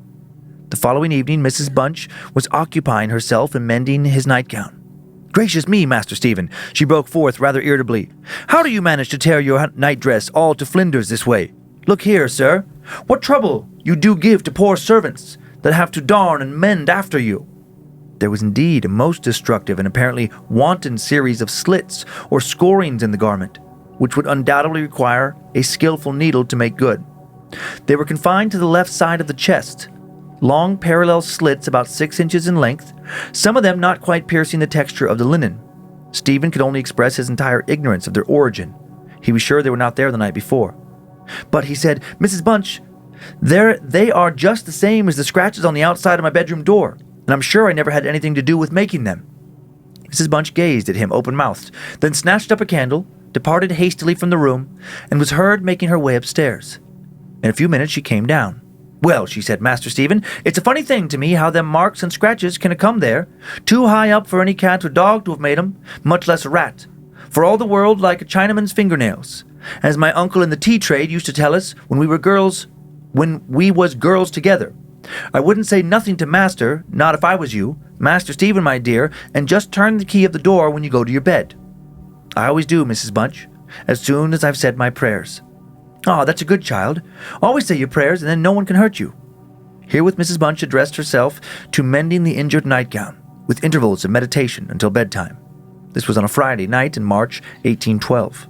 The following evening, Mrs. Bunch was occupying herself in mending his nightgown. "Gracious me, Master Stephen," she broke forth rather irritably. "How do you manage to tear your nightdress all to flinders this way? Look here, sir. What trouble you do give to poor servants that have to darn and mend after you." There was indeed a most destructive and apparently wanton series of slits or scorings in the garment, which would undoubtedly require a skillful needle to make good. They were confined to the left side of the chest, long parallel slits about 6 inches in length, some of them not quite piercing the texture of the linen. Stephen could only express his entire ignorance of their origin. He was sure they were not there the night before. "But," he said, "Mrs. Bunch, they are just the same as the scratches on the outside of my bedroom door, and I'm sure I never had anything to do with making them." Mrs. Bunch gazed at him open-mouthed, then snatched up a candle, departed hastily from the room, and was heard making her way upstairs. In a few minutes she came down. "Well," she said, "Master Stephen, it's a funny thing to me how them marks and scratches can have come there, too high up for any cat or dog to have made 'em, much less a rat. For all the world like a Chinaman's fingernails, as my uncle in the tea trade used to tell us when we was girls together. I wouldn't say nothing to Master, not if I was you, Master Stephen, my dear, and just turn the key of the door when you go to your bed." "I always do, Mrs. Bunch, as soon as I've said my prayers." "Ah, that's a good child. Always say your prayers, and then no one can hurt you." Herewith Mrs. Bunch addressed herself to mending the injured nightgown, with intervals of meditation until bedtime. This was on a Friday night in March 1812.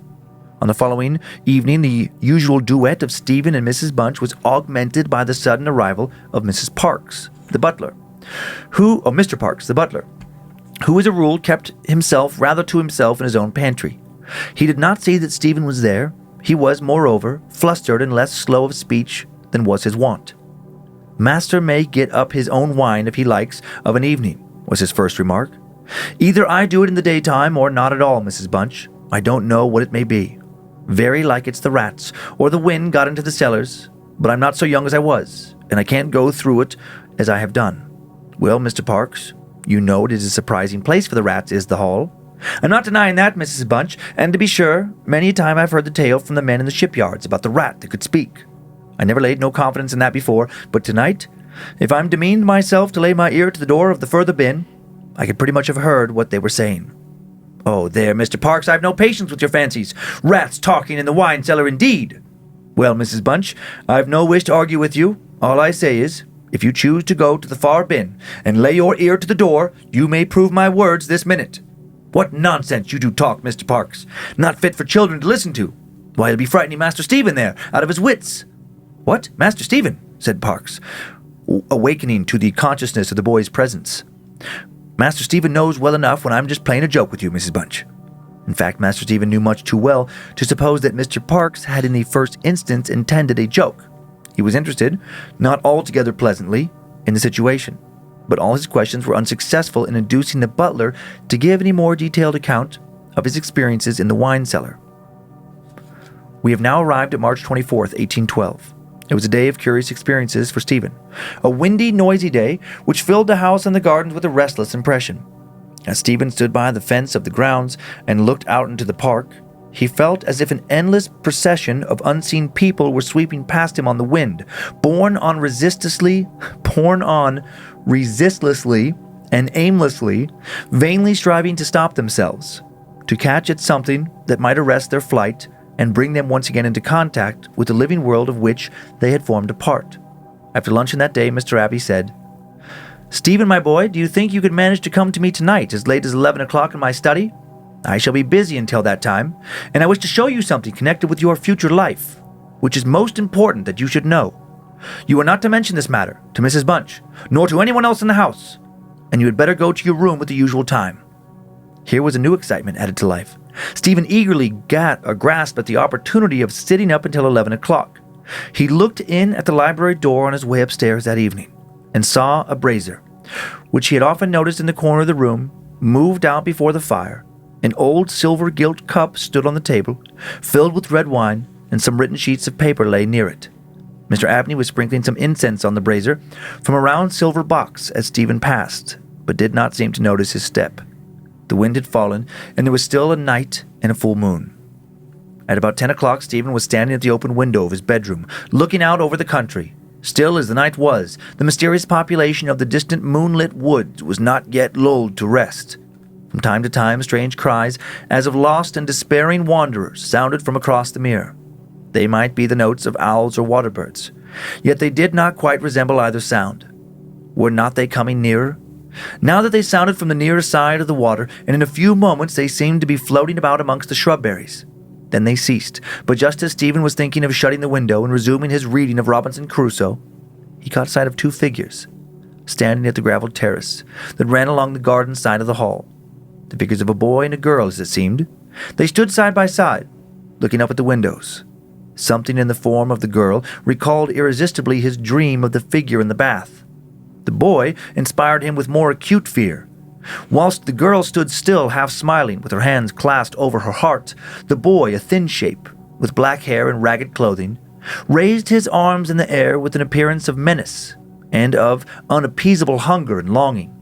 On the following evening, the usual duet of Stephen and Mrs. Bunch was augmented by the sudden arrival of Mr. Parks, the butler, who as a rule kept himself rather to himself in his own pantry. He did not see that Stephen was there. He was, moreover, flustered and less slow of speech than was his wont. "Master may get up his own wine if he likes of an evening," was his first remark. "Either I do it in the daytime or not at all, Mrs. Bunch. I don't know what it may be. Very like it's the rats, or the wind got into the cellars, but I'm not so young as I was, and I can't go through it as I have done. Well, Mr. Parks, you know it is a surprising place for the rats, is the hall. I'm not denying that, Mrs. Bunch, and to be sure, many a time I've heard the tale from the men in the shipyards about the rat that could speak. I never laid no confidence in that before, but tonight, if I'm demeaned myself to lay my ear to the door of the further bin, I could pretty much have heard what they were saying." "Oh, there, Mr. Parks, I've no patience with your fancies. Rats talking in the wine cellar, indeed. Well, Mrs. Bunch, I've no wish to argue with you. All I say is, if you choose to go to the far bin and lay your ear to the door, you may prove my words this minute. What nonsense you do talk, Mr. Parks. Not fit for children to listen to. Why, you'll be frightening Master Stephen there, out of his wits. What, Master Stephen? Said Parks, awakening to the consciousness of the boy's presence. Master Stephen knows well enough when I'm just playing a joke with you, Mrs. Bunch. In fact, Master Stephen knew much too well to suppose that Mr. Parks had in the first instance intended a joke. He was interested, not altogether pleasantly, in the situation, but all his questions were unsuccessful in inducing the butler to give any more detailed account of his experiences in the wine cellar. We have now arrived at March 24th, 1812. It was a day of curious experiences for Stephen. A windy, noisy day, which filled the house and the gardens with a restless impression. As Stephen stood by the fence of the grounds and looked out into the park, he felt as if an endless procession of unseen people were sweeping past him on the wind, borne on resistlessly and aimlessly, vainly striving to stop themselves, to catch at something that might arrest their flight and bring them once again into contact with the living world of which they had formed a part. After luncheon that day, Mr. Abbey said, Stephen, my boy, do you think you could manage to come to me tonight as late as 11 o'clock in my study? I shall be busy until that time, and I wish to show you something connected with your future life, which is most important that you should know. You are not to mention this matter to Mrs. Bunch, nor to anyone else in the house, and you had better go to your room at the usual time. Here was a new excitement added to life. Stephen eagerly grasped at the opportunity of sitting up until 11 o'clock. He looked in at the library door on his way upstairs that evening, and saw a brazier, which he had often noticed in the corner of the room, moved out before the fire. An old silver-gilt cup stood on the table, filled with red wine, and some written sheets of paper lay near it. Mr. Abney was sprinkling some incense on the brazier from a round silver box as Stephen passed, but did not seem to notice his step. The wind had fallen, and there was still a night and a full moon. At about 10 o'clock, Stephen was standing at the open window of his bedroom, looking out over the country. Still as the night was, the mysterious population of the distant moonlit woods was not yet lulled to rest. From time to time, strange cries, as of lost and despairing wanderers, sounded from across the mere. They might be the notes of owls or water birds, yet they did not quite resemble either sound. Were not they coming nearer? Now that they sounded from the nearer side of the water, and in a few moments they seemed to be floating about amongst the shrubberries. Then they ceased, but just as Stephen was thinking of shutting the window and resuming his reading of Robinson Crusoe, he caught sight of two figures, standing at the graveled terrace that ran along the garden side of the hall. The figures of a boy and a girl, as it seemed. They stood side by side, looking up at the windows. Something in the form of the girl recalled irresistibly his dream of the figure in the bath. The boy inspired him with more acute fear. Whilst the girl stood still, half smiling, with her hands clasped over her heart, the boy, a thin shape, with black hair and ragged clothing, raised his arms in the air with an appearance of menace and of unappeasable hunger and longing.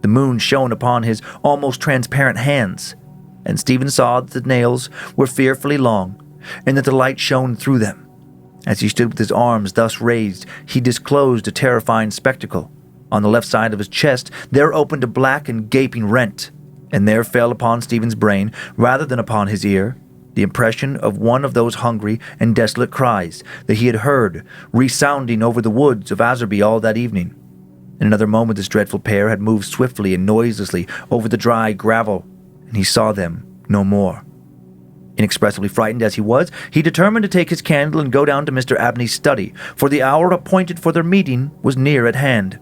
The moon shone upon his almost transparent hands, and Stephen saw that the nails were fearfully long, and that the light shone through them. As he stood with his arms thus raised, he disclosed a terrifying spectacle. On the left side of his chest there opened a black and gaping rent, and there fell upon Stephen's brain, rather than upon his ear, the impression of one of those hungry and desolate cries that he had heard resounding over the woods of Azerby all that evening. In another moment this dreadful pair had moved swiftly and noiselessly over the dry gravel, and he saw them no more. Inexpressibly frightened as he was, he determined to take his candle and go down to Mr. Abney's study, for the hour appointed for their meeting was near at hand.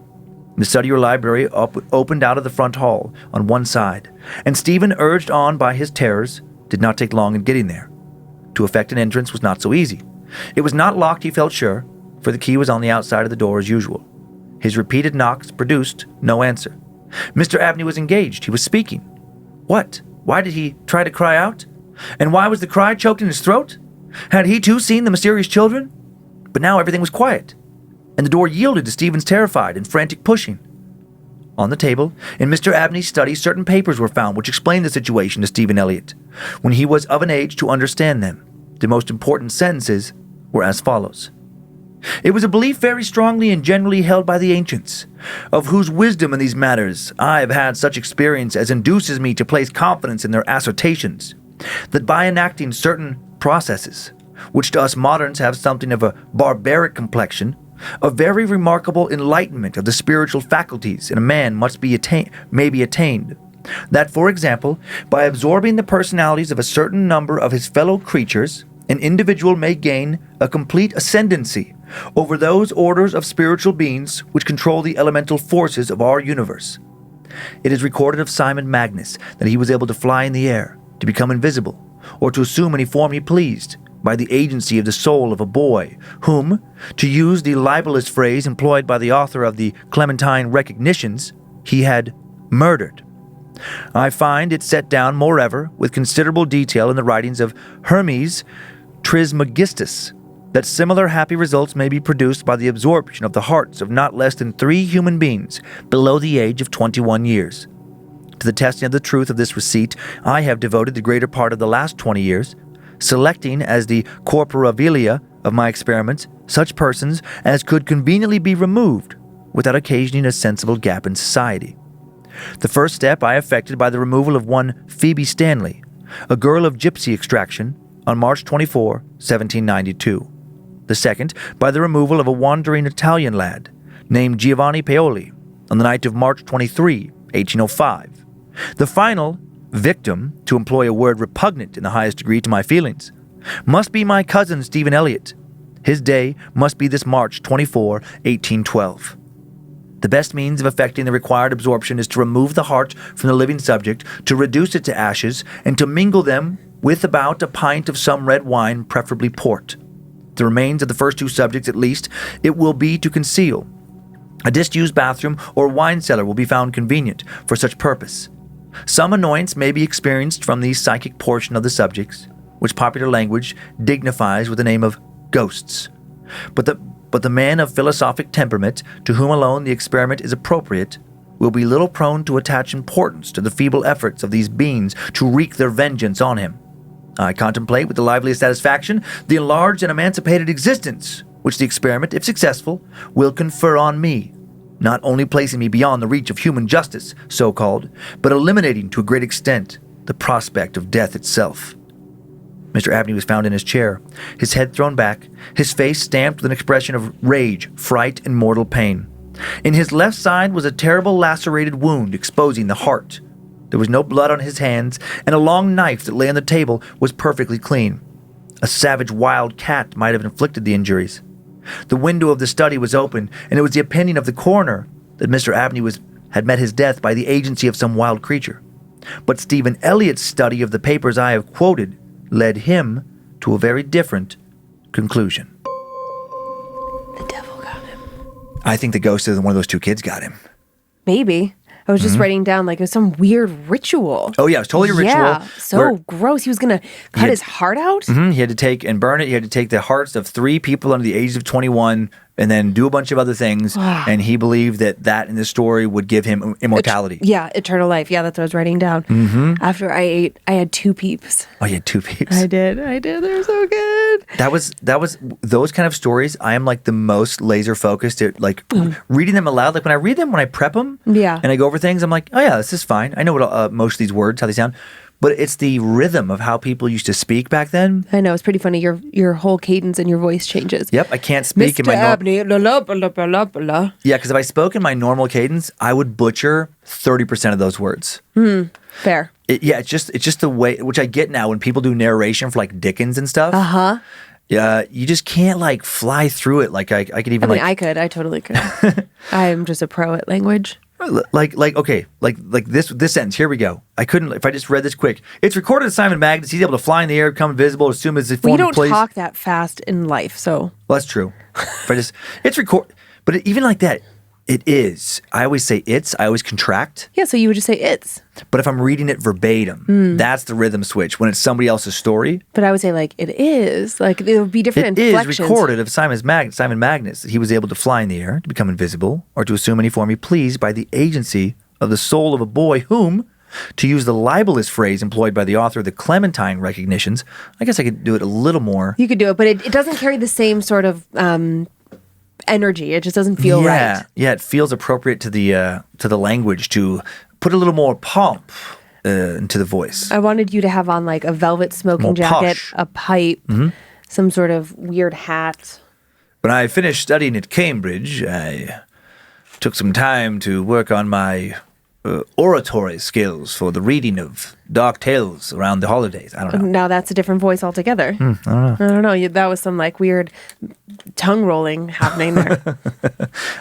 The study or library opened out of the front hall on one side, and Stephen, urged on by his terrors, did not take long in getting there. To effect an entrance was not so easy. It was not locked, he felt sure, for the key was on the outside of the door as usual. His repeated knocks produced no answer. Mr. Abney was engaged. He was speaking. What? Why did he try to cry out? And why was the cry choked in his throat? Had he too seen the mysterious children? But now everything was quiet, and the door yielded to Stephen's terrified and frantic pushing. On the table, in Mr. Abney's study, certain papers were found which explained the situation to Stephen Elliott, when he was of an age to understand them. The most important sentences were as follows. It was a belief very strongly and generally held by the ancients, of whose wisdom in these matters I have had such experience as induces me to place confidence in their assertions, that by enacting certain processes, which to us moderns have something of a barbaric complexion, a very remarkable enlightenment of the spiritual faculties in a man may be attained. That, for example, by absorbing the personalities of a certain number of his fellow creatures, an individual may gain a complete ascendancy over those orders of spiritual beings which control the elemental forces of our universe. It is recorded of Simon Magus that he was able to fly in the air, to become invisible, or to assume any form he pleased, by the agency of the soul of a boy, whom, to use the libellous phrase employed by the author of the Clementine Recognitions, he had murdered. I find it set down, moreover, with considerable detail in the writings of Hermes Trismegistus, that similar happy results may be produced by the absorption of the hearts of not less than 3 human beings below the age of 21 years. To the testing of the truth of this receipt, I have devoted the greater part of the last 20 years, selecting as the corpora vilia of my experiments such persons as could conveniently be removed without occasioning a sensible gap in society. The first step I effected by the removal of one Phoebe Stanley, a girl of gypsy extraction, on March 24, 1792. The second, by the removal of a wandering Italian lad, named Giovanni Paoli, on the night of March 23, 1805. The final victim, to employ a word repugnant in the highest degree to my feelings, must be my cousin Stephen Elliott. His day must be this March 24, 1812. The best means of effecting the required absorption is to remove the heart from the living subject, to reduce it to ashes, and to mingle them with about a pint of some red wine, preferably port. The remains of the first 2 subjects, at least, it will be to conceal. A disused bathroom or wine cellar will be found convenient for such purpose. Some annoyance may be experienced from the psychic portion of the subjects, which popular language dignifies with the name of ghosts. But the man of philosophic temperament, to whom alone the experiment is appropriate, will be little prone to attach importance to the feeble efforts of these beings to wreak their vengeance on him. I contemplate with the liveliest satisfaction the enlarged and emancipated existence which the experiment, if successful, will confer on me, not only placing me beyond the reach of human justice, so-called, but eliminating to a great extent the prospect of death itself. Mr. Abney was found in his chair, his head thrown back, his face stamped with an expression of rage, fright, and mortal pain. In his left side was a terrible lacerated wound exposing the heart. There was no blood on his hands, and a long knife that lay on the table was perfectly clean. A savage wild cat might have inflicted the injuries. The window of the study was open, and it was the opinion of the coroner that Mr. Abney had met his death by the agency of some wild creature. But Stephen Elliott's study of the papers I have quoted led him to a very different conclusion. The devil got him. I think the ghost of one of those 2 kids got him. Maybe. I was just writing down like it was some weird ritual. Oh yeah, it was totally a ritual. Yeah, so gross. He was going to cut his heart out? He had to take and burn it. He had to take the hearts of 3 people under the age of 21 and then do a bunch of other things. And he believed that in the story would give him immortality. Eternal life. Yeah, that's what I was writing down. After I ate, I had 2 peeps. Oh, you had 2 peeps? I did. They're so good. That was those kind of stories. I am like the most laser focused at like reading them aloud. Like when I read them, when I prep them, and I go over things, I'm like, oh yeah, this is fine. I know what most of these words, how they sound. But it's the rhythm of how people used to speak back then. I know, it's pretty funny. Your whole cadence and your voice changes. Yep, I can't speak in my Abney, blah, blah, blah, blah. Yeah, because if I spoke in my normal cadence, I would butcher 30% of those words. Fair. It's just the way, which I get now when people do narration for like Dickens and stuff. Yeah, you just can't like fly through it. Like I could even. I could. I totally could. I'm just a pro at language. Like this sentence. Here we go. I couldn't. If I just read this quick, it's recorded that Simon Magus. He's able to fly in the air, become invisible, assume as if we don't talk that fast in life. So well, that's true. If I just, it's record. But even like that, it is. I always say it's. I always contract. Yeah. So you would just say it's. But if I'm reading it verbatim, that's the rhythm switch. When it's somebody else's story. But I would say like it is. Like it would be different inflections. It is recorded of Simon Magus that he was able to fly in the air, to become invisible, or to assume any form he pleased by the agency of the soul of a boy whom, to use the libellous phrase employed by the author of the Clementine Recognitions, I guess I could do it a little more. You could do it, but it doesn't carry the same sort of energy. It just doesn't feel right. Yeah, it feels appropriate to the language to put a little more pomp into the voice. I wanted you to have on like a velvet smoking jacket, a pipe, some sort of weird hat. When I finished studying at Cambridge, I took some time to work on my oratory skills for the reading of dark tales around the holidays. I don't know. Now that's a different voice altogether. I don't know. That was some like weird tongue rolling happening there.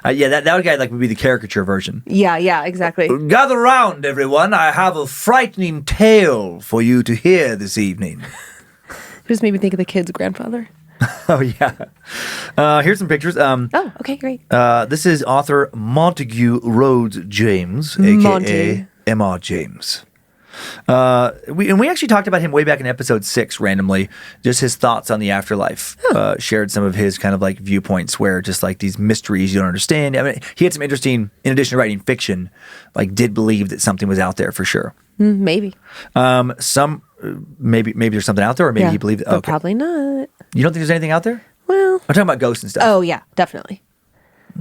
Yeah, that guy would be the caricature version. Yeah, exactly. Gather round, everyone. I have a frightening tale for you to hear this evening. Just made me think of the kid's grandfather. Oh, yeah. Here's some pictures. Okay, great. This is author Montague Rhodes James, a.k.a. M.R. James. We actually talked about him way back in episode 6 randomly, just his thoughts on the afterlife. Shared some of his kind of like viewpoints where just like these mysteries you don't understand. I mean, he had some interesting, in addition to writing fiction, like did believe that something was out there for sure. Maybe. Maybe there's something out there, or maybe he believed. But probably not. You don't think there's anything out there? Well, I'm talking about ghosts and stuff. Oh yeah, definitely.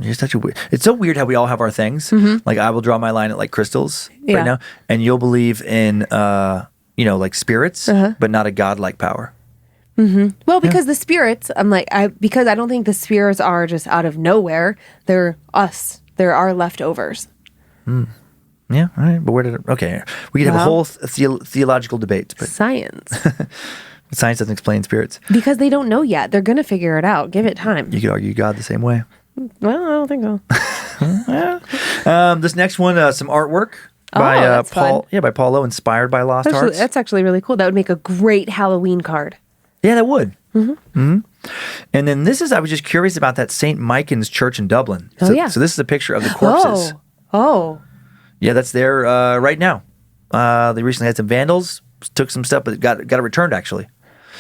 You're such a weird. It's so weird how we all have our things. Like I will draw my line at like crystals right now, and you'll believe in like spirits, but not a godlike power. Well, because the spirits, because I don't think the spirits are just out of nowhere. They're us. They're our leftovers. Yeah, all right. But where did it? Okay, we could have a whole theological debate, but Science. science doesn't explain spirits. Because they don't know yet. They're going to figure it out. Give it time. You could argue God the same way. Well, I don't think so. This next one, some artwork by that's Paul. fun. Yeah, by Paulo, inspired by Lost Hearts. That's actually really cool. That would make a great Halloween card. Yeah, that would. And then this is, I was just curious about that St. Michael's Church in Dublin. Oh, yeah. So this is a picture of the corpses. Oh. Yeah, that's there right now. They recently had some vandals, took some stuff, but got it returned actually.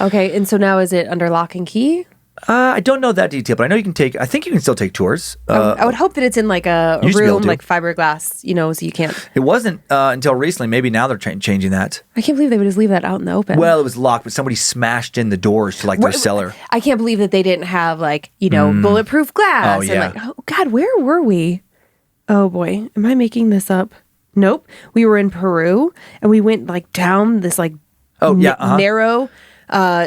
Okay, and so now is it under lock and key? I don't know that detail, but I know you can take. I think you can still take tours. I would hope that it's in like a used to be able room, to. like fiberglass, so you can't. It wasn't until recently. Maybe now they're changing that. I can't believe they would just leave that out in the open. Well, it was locked, but somebody smashed in the doors to like their cellar. I can't believe that they didn't have like bulletproof glass. Oh, yeah. And like, oh God, where were we? Oh boy, am I making this up? Nope. We were in Peru, and we went like down this like narrow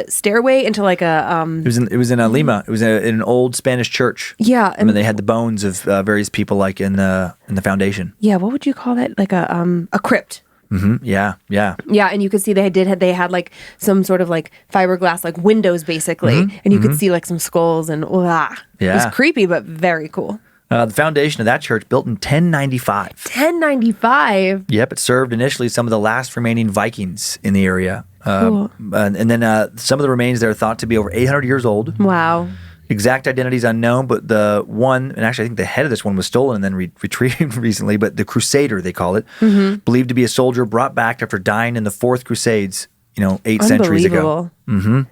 stairway into like a It was in Lima. It was in an old Spanish church. Yeah, and they had the bones of various people like in the foundation. Yeah, what would you call that? Like a crypt. Yeah. And you could see they had like some sort of like fiberglass like windows basically, and you could see like some skulls and it was creepy but very cool. The foundation of that church built in 1095. 1095. Yep, it served initially some of the last remaining Vikings in the area. Cool. And then some of the remains there are thought to be over 800 years old. Wow. Exact identity is unknown, but the one, and actually I think the head of this one was stolen and then retrieved recently, but the Crusader, they call it, believed to be a soldier brought back after dying in the Fourth Crusades, 8 centuries ago. Well,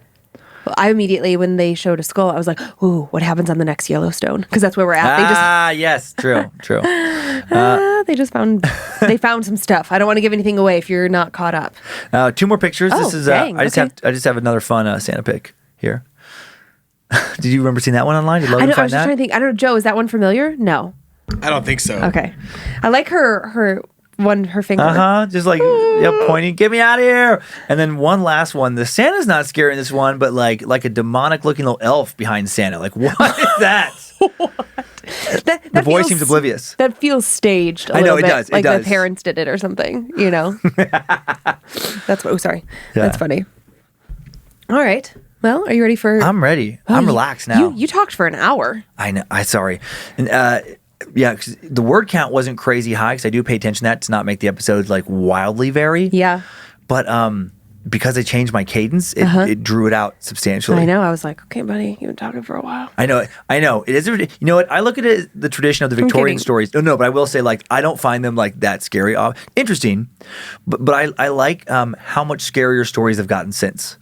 I immediately, when they showed a skull, I was like, ooh, what happens on the next Yellowstone? Because that's where we're at. Yes, true. They found some stuff. I don't want to give anything away if you're not caught up. 2 more pictures. Oh, This is dang, I just have another fun Santa pic here. Did you remember seeing that one online? Did Logan I was find just that? trying to think. I don't know, Joe, is that one familiar? No. I don't think so. Okay. I like her finger. Just like pointing, get me out of here. And then one last one. The Santa's not scary in this one, but like a demonic looking little elf behind Santa. Like, what is that? The boy seems oblivious. That feels staged. I know, bit, it does. Like does. the parents did it or something. That's what. Oh, sorry. Yeah. That's funny. All right. Well, are you ready for? I'm ready. I'm relaxed now. You talked for an hour. I know. Sorry. And, 'cause the word count wasn't crazy high because I do pay attention to that to not make the episodes like wildly vary. Yeah. But because I changed my cadence, it drew it out substantially. I know. I was like, okay, buddy, you've been talking for a while. I know. It is. You know what? I look at it as the tradition of the Victorian stories. No, but I will say, like, I don't find them like that scary. Interesting, but I like how much scarier stories have gotten since.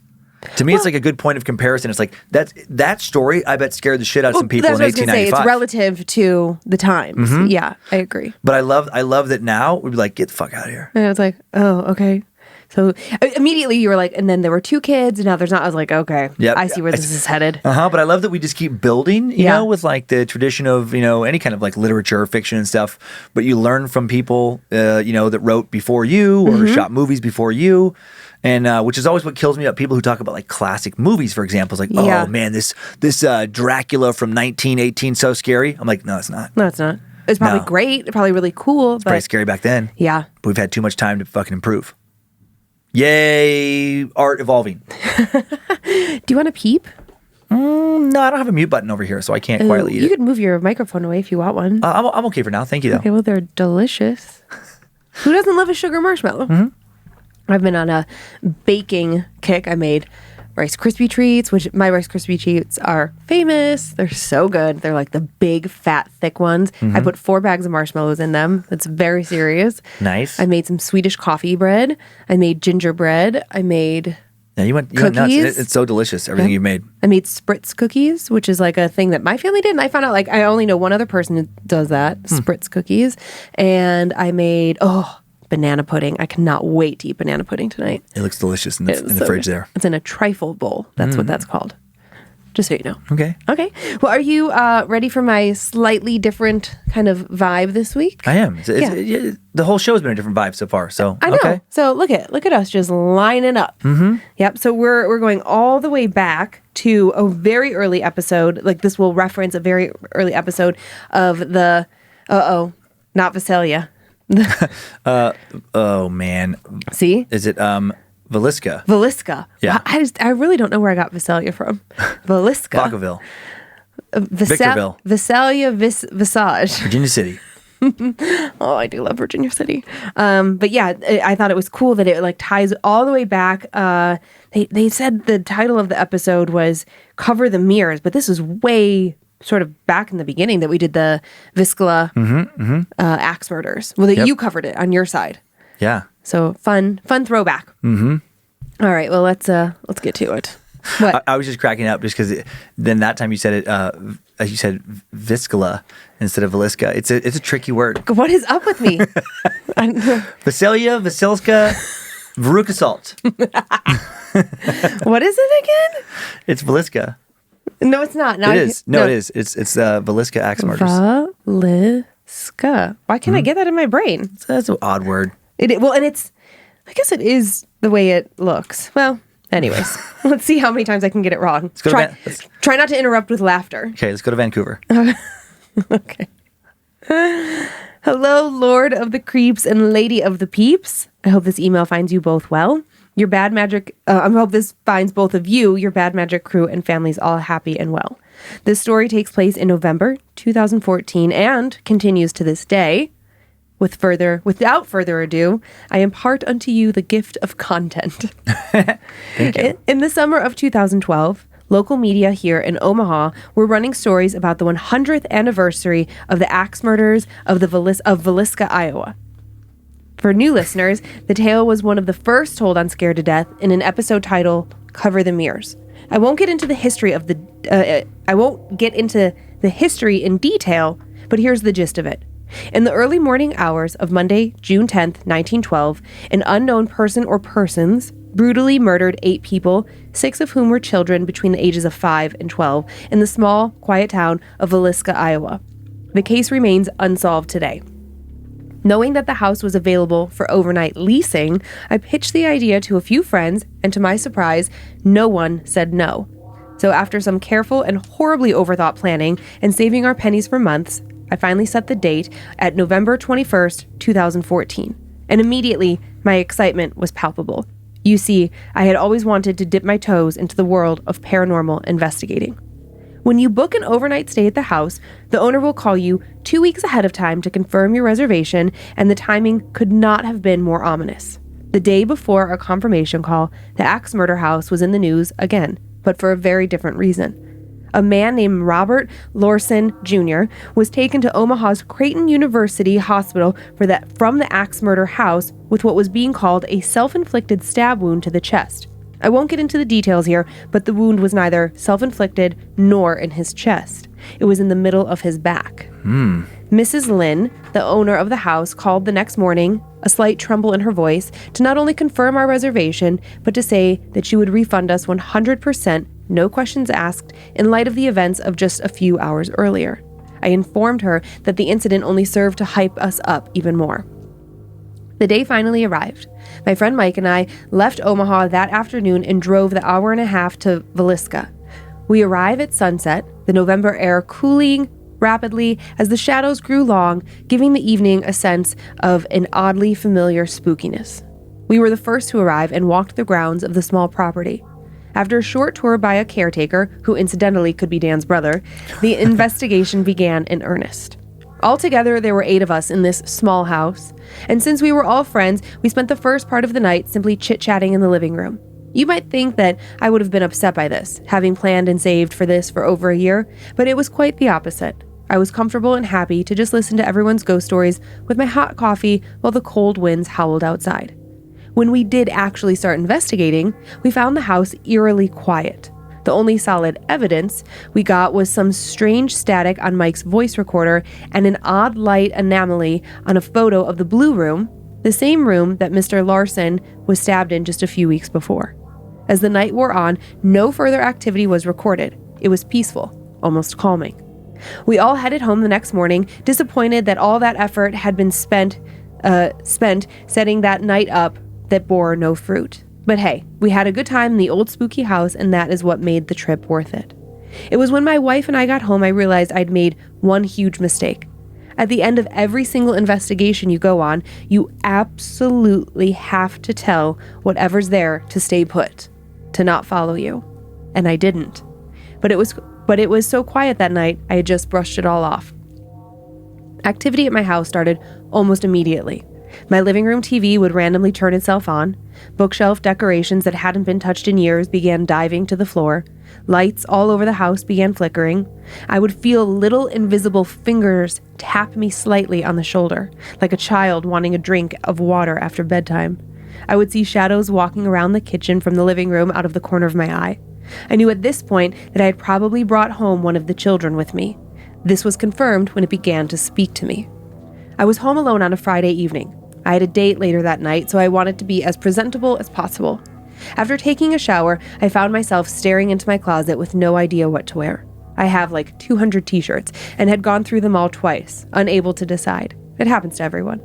To me, it's like a good point of comparison. It's like that story, I bet, scared the shit out of some people in 1895. It's relative to the times. Yeah, I agree. But I love that now we'd be like, get the fuck out of here. And it's like, oh, okay. So immediately you were like, and then there were 2 kids, and now there's not. I was like, okay, Yep. I see where this is headed. But I love that we just keep building, you know, with like the tradition of, you know, any kind of like literature, fiction and stuff. But you learn from people, you know, that wrote before you or shot movies before you. And which is always what kills me about people who talk about like classic movies, for example. It's like, oh man, this Dracula from 1918, so scary. I'm like, no, it's not. No, it's not. It's probably great. Probably really cool. It's probably scary back then. Yeah. But we've had too much time to fucking improve. Yay, art evolving. Do you want to peep? No, I don't have a mute button over here, so I can't quietly eat it. You could move your microphone away if you want one. I'm okay for now. Thank you, though. Okay, well, they're delicious. Who doesn't love a sugar marshmallow? I've been on a baking kick. I made Rice Krispie treats, which my Rice Krispie treats are famous. They're so good. They're like the big, fat, thick ones. I put 4 bags of marshmallows in them. It's very serious. Nice. I made some Swedish coffee bread. I made gingerbread. I made you went cookies. Nuts. It's so delicious, everything you've made. I made spritz cookies, which is like a thing that my family did. And I found out like I only know one other person who does that, spritz cookies. And I made, banana pudding. I cannot wait to eat banana pudding tonight. It looks delicious in the fridge there. It's in a trifle bowl. That's what that's called. Just so you know. Okay. Okay. Well, are you ready for my slightly different kind of vibe this week? I am. The whole show's been a different vibe so far. So I know. Okay. So look at us just lining up. Yep. So we're going all the way back to a very early episode. Like this will reference a very early episode of the not Visalia. Oh man. See? Is it Villisca? Villisca. Yeah. I really don't know where I got Visalia from. Villisca. Vacaville. Victorville. Visalia Visage. Virginia City. Oh, I do love Virginia City. But yeah, I thought it was cool that it like ties all the way back. They said the title of the episode was Cover the Mirrors, but this is way sort of back in the beginning that we did the Villisca Axe Murders. Well, that you covered it on your side. Yeah. So fun throwback. All right, well let's get to it. What? I was just cracking up just because then that time you said it. You said Viscala instead of Villisca. It's a tricky word. What is up with me? Visalia, Vasilska, Veruca Salt. What is it again? It's Villisca. No, it's not. It is. It is. It's Villisca Axe Murders. Villisca. Why can't I get that in my brain? That's an odd word. Well, and it's. I guess it is the way it looks. Well, anyways, let's see how many times I can get it wrong. Try not to interrupt with laughter. Okay, let's go to Vancouver. Okay. Hello, Lord of the Creeps and Lady of the Peeps. I hope this email finds you both well. Your bad magic, I hope this finds both of you, your bad magic crew, and families all happy and well. This story takes place in November 2014 and continues to this day. Without further ado, I impart unto you the gift of content. Thank you. In the summer of 2012, local media here in Omaha were running stories about the 100th anniversary of the axe murders of Villisca, Iowa. For new listeners, the tale was one of the first told on Scared to Death in an episode titled Cover the Mirrors. I won't get into the history in detail, but here's the gist of it. In the early morning hours of Monday, June 10th, 1912, an unknown person or persons brutally murdered 8 people, 6 of whom were children between the ages of 5 and 12, in the small, quiet town of Villisca, Iowa. The case remains unsolved today. Knowing that the house was available for overnight leasing, I pitched the idea to a few friends, and to my surprise, no one said no. So after some careful and horribly overthought planning and saving our pennies for months, I finally set the date at November 21st, 2014. And immediately, my excitement was palpable. You see, I had always wanted to dip my toes into the world of paranormal investigating. When you book an overnight stay at the house, the owner will call you 2 weeks ahead of time to confirm your reservation, and the timing could not have been more ominous. The day before our confirmation call, the Axe Murder house was in the news again, but for a very different reason. A man named Robert Lorson Jr. was taken to Omaha's Creighton University Hospital from the Axe Murder house with what was being called a self-inflicted stab wound to the chest. I won't get into the details here, but the wound was neither self-inflicted nor in his chest. It was in the middle of his back. Mrs. Lynn, the owner of the house, called the next morning a slight tremble in her voice, to not only confirm our reservation, but to say that she would refund us 100%, no questions asked, in light of the events of just a few hours earlier. I informed her that the incident only served to hype us up even more. The day finally arrived. My friend Mike and I left Omaha that afternoon and drove the hour and a half to Villisca. We arrive at sunset, the November air cooling rapidly as the shadows grew long, giving the evening a sense of an oddly familiar spookiness. We were the first to arrive and walked the grounds of the small property. After a short tour by a caretaker, who incidentally could be Dan's brother, the investigation began in earnest. Altogether, there were 8 of us in this small house, and since we were all friends, we spent the first part of the night simply chit-chatting in the living room. You might think that I would have been upset by this, having planned and saved for this for over a year, but it was quite the opposite. I was comfortable and happy to just listen to everyone's ghost stories with my hot coffee while the cold winds howled outside. When we did actually start investigating, we found the house eerily quiet. The only solid evidence we got was some strange static on Mike's voice recorder and an odd light anomaly on a photo of the blue room, the same room that Mr. Larson was stabbed in just a few weeks before. As the night wore on, no further activity was recorded. It was peaceful, almost calming. We all headed home the next morning, disappointed that all that effort had been spent setting that night up that bore no fruit. But hey, we had a good time in the old spooky house, and that is what made the trip worth it. It was when my wife and I got home I realized I'd made one huge mistake. At the end of every single investigation you go on, you absolutely have to tell whatever's there to stay put, to not follow you. And I didn't. But it was so quiet that night, I had just brushed it all off. Activity at my house started almost immediately. My living room TV would randomly turn itself on. Bookshelf decorations that hadn't been touched in years began diving to the floor. Lights all over the house began flickering. I would feel little invisible fingers tap me slightly on the shoulder, like a child wanting a drink of water after bedtime. I would see shadows walking around the kitchen from the living room out of the corner of my eye. I knew at this point that I had probably brought home one of the children with me. This was confirmed when it began to speak to me. I was home alone on a Friday evening. I had a date later that night, so I wanted to be as presentable as possible. After taking a shower, I found myself staring into my closet with no idea what to wear. I have like 200 t-shirts and had gone through them all twice, unable to decide. It happens to everyone.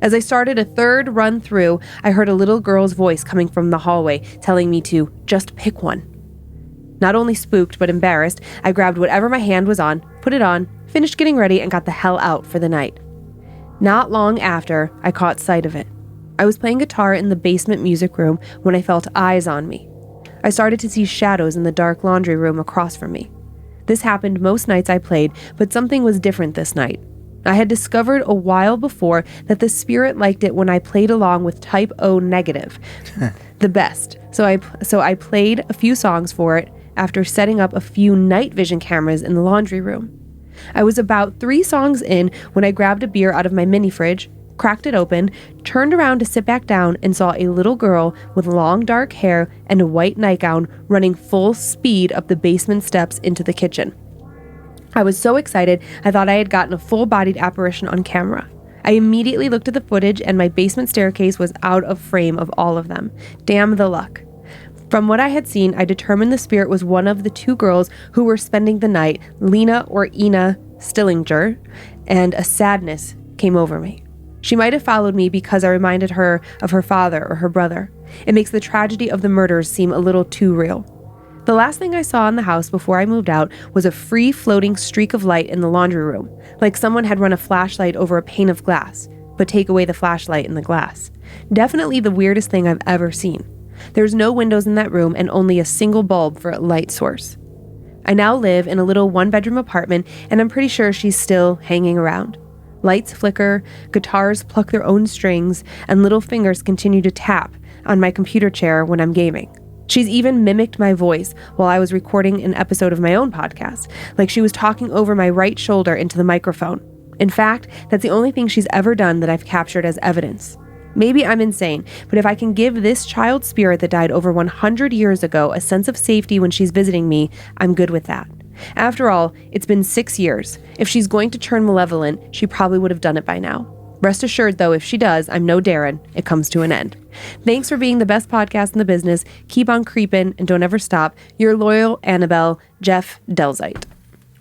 As I started a third run through, I heard a little girl's voice coming from the hallway telling me to just pick one. Not only spooked but embarrassed, I grabbed whatever my hand was on, put it on, finished getting ready, and got the hell out for the night. Not long after, I caught sight of it. I was playing guitar in the basement music room when I felt eyes on me. I started to see shadows in the dark laundry room across from me. This happened most nights I played, but something was different this night. I had discovered a while before that the spirit liked it when I played along with type O negative, the best. So I played a few songs for it after setting up a few night vision cameras in the laundry room. I was about 3 songs in when I grabbed a beer out of my mini fridge, cracked it open, turned around to sit back down, and saw a little girl with long dark hair and a white nightgown running full speed up the basement steps into the kitchen. I was so excited I thought I had gotten a full-bodied apparition on camera. I immediately looked at the footage and my basement staircase was out of frame of all of them. Damn the luck. From what I had seen, I determined the spirit was one of the 2 girls who were spending the night, Lena or Ina Stillinger, and a sadness came over me. She might have followed me because I reminded her of her father or her brother. It makes the tragedy of the murders seem a little too real. The last thing I saw in the house before I moved out was a free-floating streak of light in the laundry room, like someone had run a flashlight over a pane of glass, but take away the flashlight in the glass. Definitely the weirdest thing I've ever seen. There's no windows in that room and only a single bulb for a light source. I now live in a little 1-bedroom apartment, and I'm pretty sure she's still hanging around. Lights flicker, guitars pluck their own strings, and little fingers continue to tap on my computer chair when I'm gaming. She's even mimicked my voice while I was recording an episode of my own podcast, like she was talking over my right shoulder into the microphone. In fact, that's the only thing she's ever done that I've captured as evidence. Maybe I'm insane, but if I can give this child spirit that died over 100 years ago a sense of safety when she's visiting me, I'm good with that. After all, it's been 6 years. If she's going to turn malevolent, she probably would have done it by now. Rest assured, though, if she does, I'm no Darren. It comes to an end. Thanks for being the best podcast in the business. Keep on creeping and don't ever stop. Your loyal Annabelle, Jeff Delzite.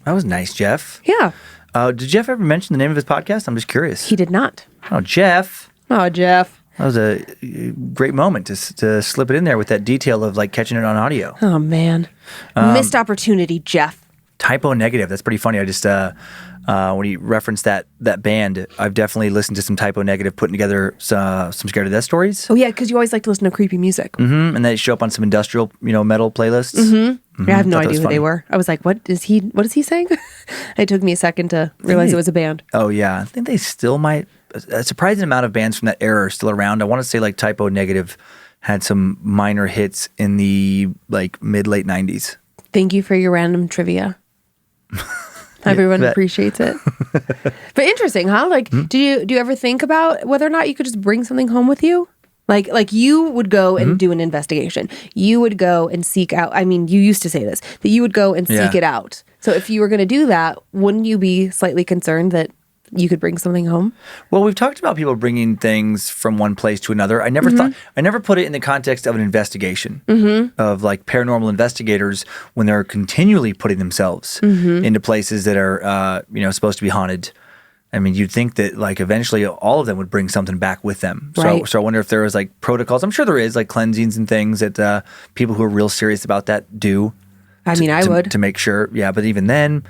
That was nice, Jeff. Yeah. Did Jeff ever mention the name of his podcast? I'm just curious. He did not. Oh, Jeff. Oh, Jeff. That was a great moment to slip it in there with that detail of like catching it on audio. Oh, man. Missed opportunity, Jeff. Typo negative. That's pretty funny. I just when you referenced that band, I've definitely listened to some Typo Negative putting together some Scared to Death stories. Oh yeah, because you always like to listen to creepy music. Mm-hmm. And they show up on some industrial, metal playlists. Mm-hmm. Yeah, I have no idea who funny. they were. I was like, what is he saying? It took me a second to realize it was a band. Oh yeah, I think they still might. A surprising amount of bands from that era are still around. I want to say like Typo Negative had some minor hits in the like mid-late 90s. Thank you for your random trivia. Everyone appreciates it. But interesting, huh? Like, do you ever think about whether or not you could just bring something home with you? Like you would go and do an investigation. You would go and seek out. I mean, you used to say this, that you would go and seek it out. So if you were going to do that, wouldn't you be slightly concerned that you could bring something home? Well, we've talked about people bringing things from one place to another. I never put it in the context of an investigation of like paranormal investigators when they're continually putting themselves into places that are, supposed to be haunted. I mean, you'd think that like eventually all of them would bring something back with them. Right. So I wonder if there was like protocols. I'm sure there is like cleansings and things that people who are real serious about that do. I mean, I would. To make sure. Yeah. But even then,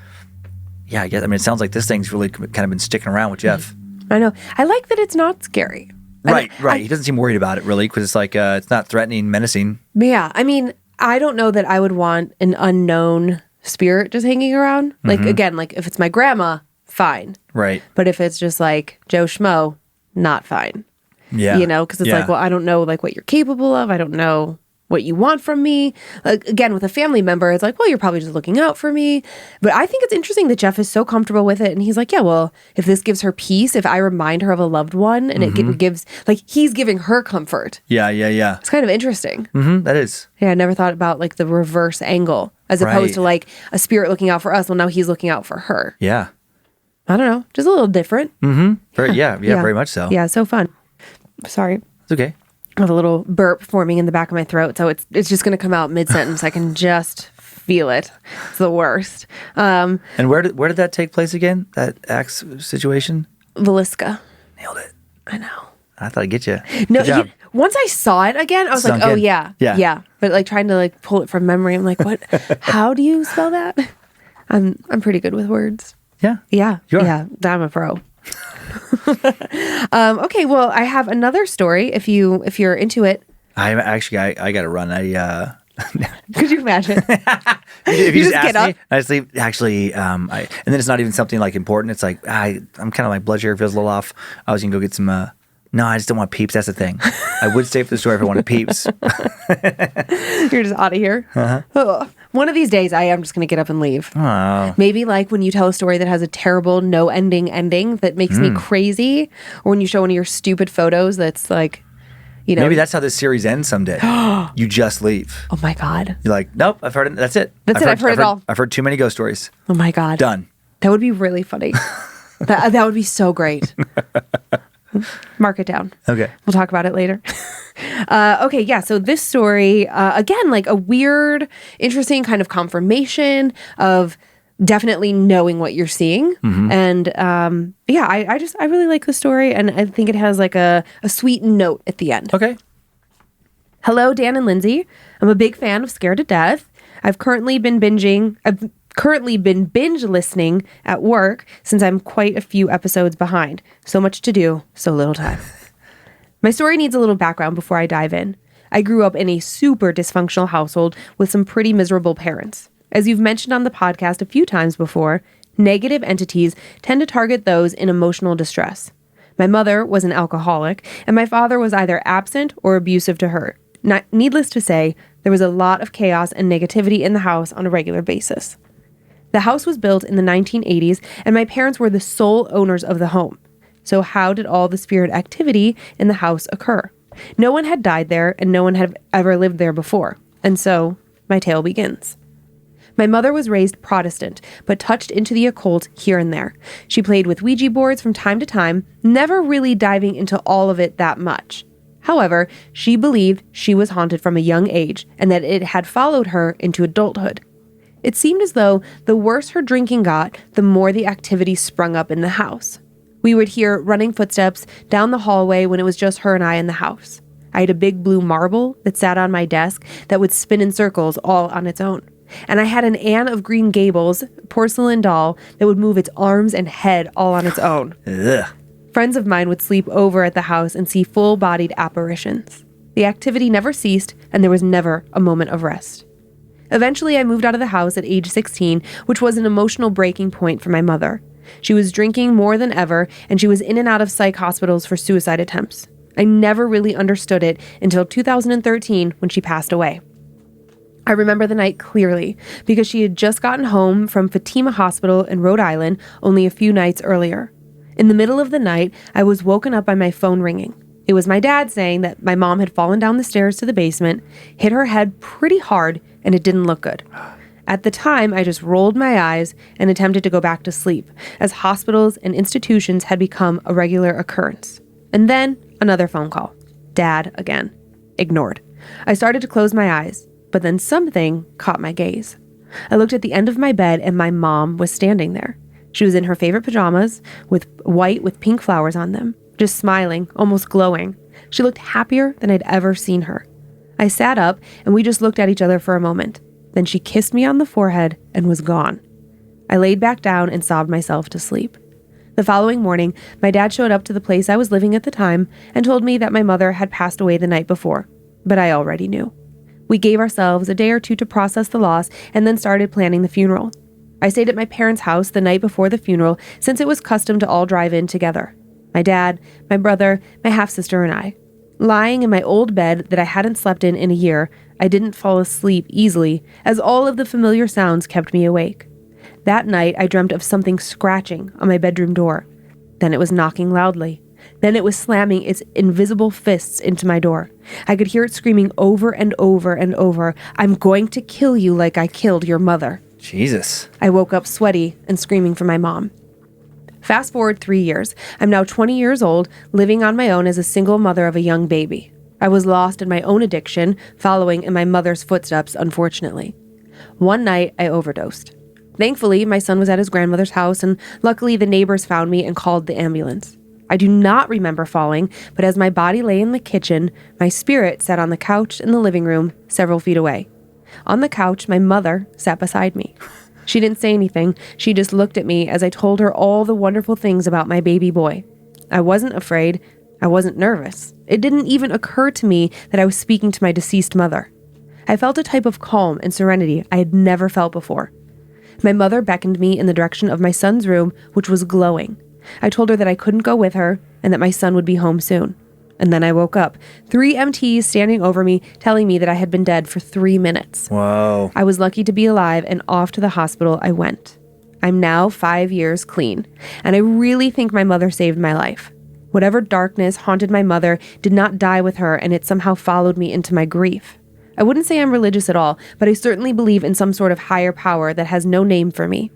yeah, I guess. I mean, it sounds like this thing's really kind of been sticking around with Jeff. I know. I like that it's not scary. Right. He doesn't seem worried about it really because it's like it's not threatening, menacing. Yeah. I mean, I don't know that I would want an unknown spirit just hanging around. Like, again, like if it's my grandma, fine. Right. But if it's just like Joe Schmo, not fine. Yeah. Because it's like, well, I don't know like what you're capable of. I don't know what you want from me. Like, again, with a family member, it's like, well, you're probably just looking out for me. But I think it's interesting that Jeff is so comfortable with it. And he's like, yeah, well, if this gives her peace, if I remind her of a loved one and it gives, like, he's giving her comfort. Yeah. It's kind of interesting. That is. Yeah, I never thought about like the reverse angle as opposed to like a spirit looking out for us. Well, now he's looking out for her. Yeah. I don't know. Just a little different. Very much so. Yeah, so fun. Sorry. It's okay. I have a little burp forming in the back of my throat, so it's just going to come out mid-sentence. I can just feel it. It's the worst. And where did that take place again? That axe situation? Villisca. Nailed it. I know. I thought I'd get you. No, Good job. once I saw it again, I was Sunk like, oh, in. yeah. But like trying to like pull it from memory, I'm like, what? How do you spell that? I'm pretty good with words. Yeah. Yeah. You are. Yeah. I'm a pro. Okay, well, I have another story if you're into it. I got to run. Could you imagine? If you just get ask me, up. I just leave. Actually, and then it's not even something like important. It's like I'm kind of like blood sugar feels a little off. I was gonna go get some. No, I just don't want peeps. That's the thing. I would stay for the story if I wanted peeps. You're just out of here. Ugh. One of these days, I am just going to get up and leave. Oh. Maybe like when you tell a story that has a terrible no ending that makes me crazy, or when you show one of your stupid photos that's like, Maybe that's how this series ends someday. You just leave. Oh my God. You're like, nope, I've heard it. That's it. I've heard it all. I've heard too many ghost stories. Oh my God. Done. That would be really funny. that would be so great. Mark it down. Okay. We'll talk about it later. Okay, yeah. So this story, again, like a weird, interesting kind of confirmation of definitely knowing what you're seeing. And I really like the story, and I think it has like a sweet note at the end. Okay. Hello, Dan and Lynze. I'm a big fan of Scared to Death. I've currently been binge listening at work since I'm quite a few episodes behind. So much to do, so little time. My story needs a little background before I dive in. I grew up in a super dysfunctional household with some pretty miserable parents. As you've mentioned on the podcast a few times before, negative entities tend to target those in emotional distress. My mother was an alcoholic, and my father was either absent or abusive to her. Needless to say, there was a lot of chaos and negativity in the house on a regular basis. The house was built in the 1980s, and my parents were the sole owners of the home. So how did all the spirit activity in the house occur? No one had died there, and no one had ever lived there before. And so my tale begins. My mother was raised Protestant, but touched into the occult here and there. She played with Ouija boards from time to time, never really diving into all of it that much. However, she believed she was haunted from a young age and that it had followed her into adulthood. It seemed as though the worse her drinking got, the more the activity sprung up in the house. We would hear running footsteps down the hallway when it was just her and I in the house. I had a big blue marble that sat on my desk that would spin in circles all on its own. And I had an Anne of Green Gables porcelain doll that would move its arms and head all on its own. Ugh. Friends of mine would sleep over at the house and see full-bodied apparitions. The activity never ceased, and there was never a moment of rest. Eventually, I moved out of the house at age 16, which was an emotional breaking point for my mother. She was drinking more than ever, and she was in and out of psych hospitals for suicide attempts. I never really understood it until 2013 when she passed away. I remember the night clearly because she had just gotten home from Fatima Hospital in Rhode Island only a few nights earlier. In the middle of the night, I was woken up by my phone ringing. It was my dad saying that my mom had fallen down the stairs to the basement, hit her head pretty hard, and it didn't look good. At the time, I just rolled my eyes and attempted to go back to sleep, as hospitals and institutions had become a regular occurrence. And then, another phone call. Dad again. Ignored. I started to close my eyes. But then something caught my gaze. I looked at the end of my bed and my mom was standing there. She was in her favorite pajamas, with white with pink flowers on them, just smiling, almost glowing. She looked happier than I'd ever seen her. I sat up and we just looked at each other for a moment. Then she kissed me on the forehead and was gone. I laid back down and sobbed myself to sleep. The following morning, my dad showed up to the place I was living at the time and told me that my mother had passed away the night before, but I already knew. We gave ourselves a day or two to process the loss and then started planning the funeral. I stayed at my parents' house the night before the funeral since it was custom to all drive in together. My dad, my brother, my half-sister, and I. Lying in my old bed that I hadn't slept in a year, I didn't fall asleep easily as all of the familiar sounds kept me awake. That night, I dreamt of something scratching on my bedroom door. Then it was knocking loudly. Then it was slamming its invisible fists into my door. I could hear it screaming over and over and over, "I'm going to kill you like I killed your mother." Jesus. I woke up sweaty and screaming for my mom. Fast forward 3 years. I'm now 20 years old, living on my own as a single mother of a young baby. I was lost in my own addiction, following in my mother's footsteps, unfortunately. One night, I overdosed. Thankfully, my son was at his grandmother's house, and luckily the neighbors found me and called the ambulance. I do not remember falling, but as my body lay in the kitchen, my spirit sat on the couch in the living room, several feet away. On the couch, my mother sat beside me. She didn't say anything. She just looked at me as I told her all the wonderful things about my baby boy. I wasn't afraid. I wasn't nervous. It didn't even occur to me that I was speaking to my deceased mother. I felt a type of calm and serenity I had never felt before. My mother beckoned me in the direction of my son's room, which was glowing. I told her that I couldn't go with her and that my son would be home soon. And then I woke up, 3 MTs standing over me, telling me that I had been dead for 3 minutes. Whoa. I was lucky to be alive, and off to the hospital I went. I'm now 5 years clean, and I really think my mother saved my life. Whatever darkness haunted my mother did not die with her, and it somehow followed me into my grief. I wouldn't say I'm religious at all, but I certainly believe in some sort of higher power that has no name for me.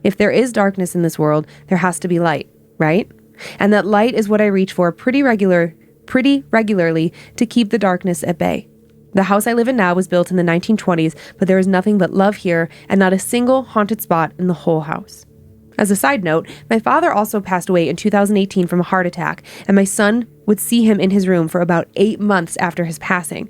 If there is darkness in this world, there has to be light, right? And that light is what I reach for pretty regularly to keep the darkness at bay. The house I live in now was built in the 1920s, but there is nothing but love here and not a single haunted spot in the whole house. As a side note, my father also passed away in 2018 from a heart attack, and my son would see him in his room for about 8 months after his passing.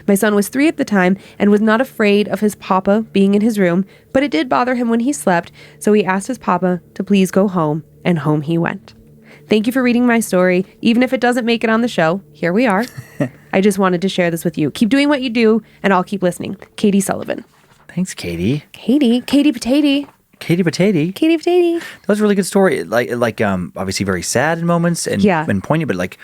My son was 3 at the time and was not afraid of his papa being in his room, but it did bother him when he slept, so he asked his papa to please go home, and home he went. Thank you for reading my story. Even if it doesn't make it on the show, here we are. I just wanted to share this with you. Keep doing what you do, and I'll keep listening. Katie Sullivan. Thanks, Katie. Katie Potato. Katie Potato. Katie Potato. That was a really good story. Like obviously very sad in moments and poignant, but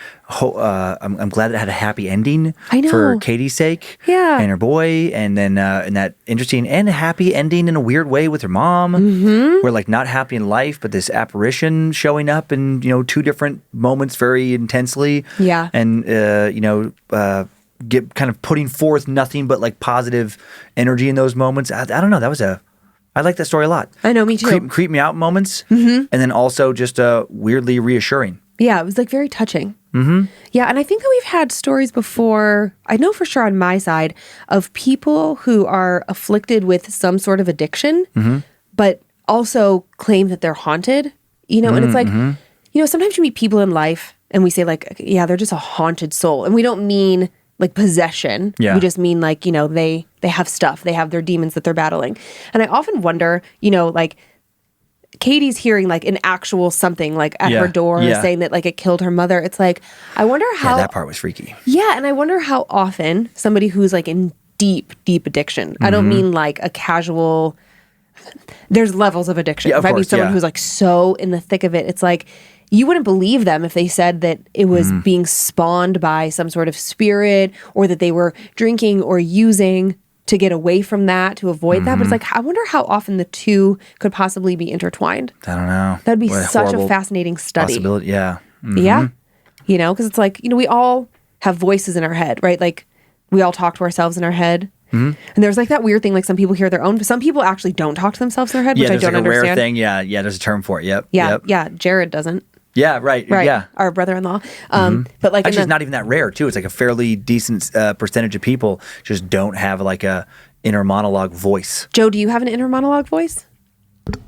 I'm glad it had a happy ending. I know. For Katie's sake. Yeah. And her boy, and then and that interesting and happy ending in a weird way with her mom. Mm-hmm. We're like not happy in life, but this apparition showing up in 2 different moments very intensely. Yeah. And get kind of putting forth nothing but like positive energy in those moments. I don't know. That was a I like that story a lot. I know, me too. Creep me out moments, and then also just weirdly reassuring. Yeah, it was like very touching. Mm-hmm. Yeah, and I think that we've had stories before, I know for sure on my side, of people who are afflicted with some sort of addiction, but also claim that they're haunted, you know, and it's like, you know, sometimes you meet people in life and we say like, yeah, they're just a haunted soul. And we don't mean like possession. Yeah. We just mean like, you know, they have stuff, they have their demons that they're battling. And I often wonder, you know, like, Katie's hearing like an actual something like at her door saying that like it killed her mother. It's like, I wonder how... that part was freaky. Yeah, and I wonder how often somebody who's like in deep, deep addiction, I don't mean like a casual... There's levels of addiction. Yeah, of if I mean course, someone who's like so in the thick of it, it's like, you wouldn't believe them if they said that it was being spawned by some sort of spirit or that they were drinking or using to get away from that, to avoid that. But it's like, I wonder how often the two could possibly be intertwined. I don't know. That'd be What such a horrible fascinating study. possibility. Yeah. Yeah. You know, because it's like, you know, we all have voices in our head, right? Like we all talk to ourselves in our head. And there's like that weird thing, like some people hear their own, but some people actually don't talk to themselves in their head, which I there's don't like a understand. rare thing. Yeah, there's a term for it. Yep. Yeah. Jared doesn't. Yeah, right. Yeah. Our brother-in-law. But like, Actually, it's not even that rare, too. It's like a fairly decent percentage of people just don't have like a inner monologue voice. Joe, do you have an inner monologue voice?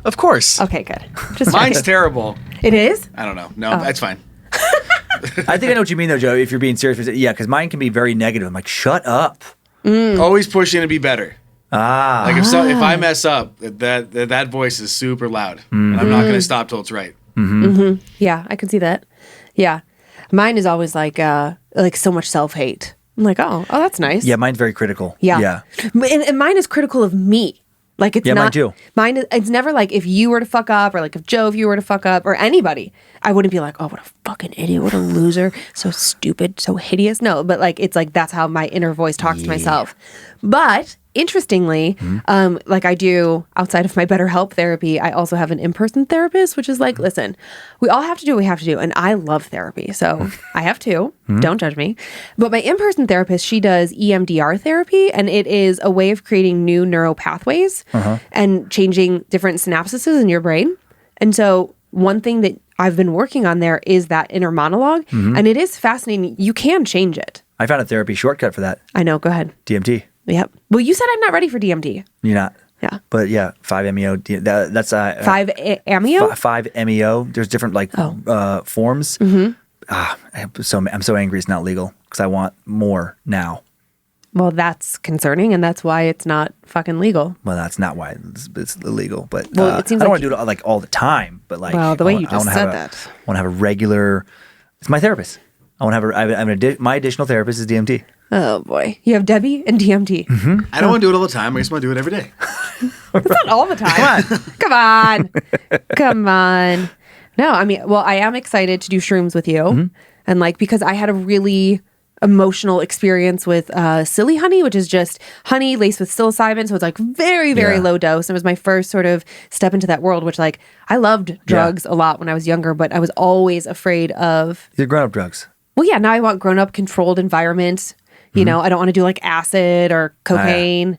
Of course. Okay, good. Just Mine's checking. terrible. It is? I don't know. No, that's fine. I think I know what you mean, though, Joe, if you're being serious. Yeah, because mine can be very negative. I'm like, shut up. Always pushing to be better. Ah. Like if I mess up, that voice is super loud, and I'm not going to stop till it's right. Yeah, I can see that. Yeah. Mine is always like so much self-hate. I'm like, oh, that's nice. Yeah, mine's very critical. Yeah. And mine is critical of me. Like it's not. Mine too. Mine is, it's never like if you were to fuck up or like if Joe, if you were to fuck up or anybody, I wouldn't be like, oh, what a fucking idiot, what a loser, so stupid, so hideous. No, but like it's like that's how my inner voice talks to myself. But interestingly, like I do outside of my BetterHelp therapy, I also have an in-person therapist, which is like, listen, we all have to do what we have to do. And I love therapy. So I have two. Don't judge me. But my in-person therapist, she does EMDR therapy, and it is a way of creating new neural pathways and changing different synapses in your brain. And so one thing that I've been working on there is that inner monologue. And it is fascinating. You can change it. I found a therapy shortcut for that. I know. Go ahead. DMT. Yep. Well, you said I'm not ready for DMT. You're not. Yeah. But yeah, 5-MeO. That's 5-AMEO? 5-MeO. There's different like forms. I'm so angry it's not legal because I want more now. Well, that's concerning, and that's why it's not fucking legal. Well, that's not why it's illegal. But well, it seems I don't like want to do it like all the time. But like, well, the way you just said that, I want to have a regular. It's my therapist. I want to have my additional therapist is DMT. Oh boy, you have Debbie and DMT. I don't want to do it all the time. I just want to do it every day. It's not all the time. Come on. No, I mean, well, I am excited to do shrooms with you, and like because I had a really emotional experience with silly honey, which is just honey laced with psilocybin, so it's like very, very low dose. It was my first sort of step into that world, which like I loved drugs a lot when I was younger, but I was always afraid of. They're grown-up drugs. Well, yeah, now I want grown-up controlled environment. You know, I don't want to do like acid or cocaine.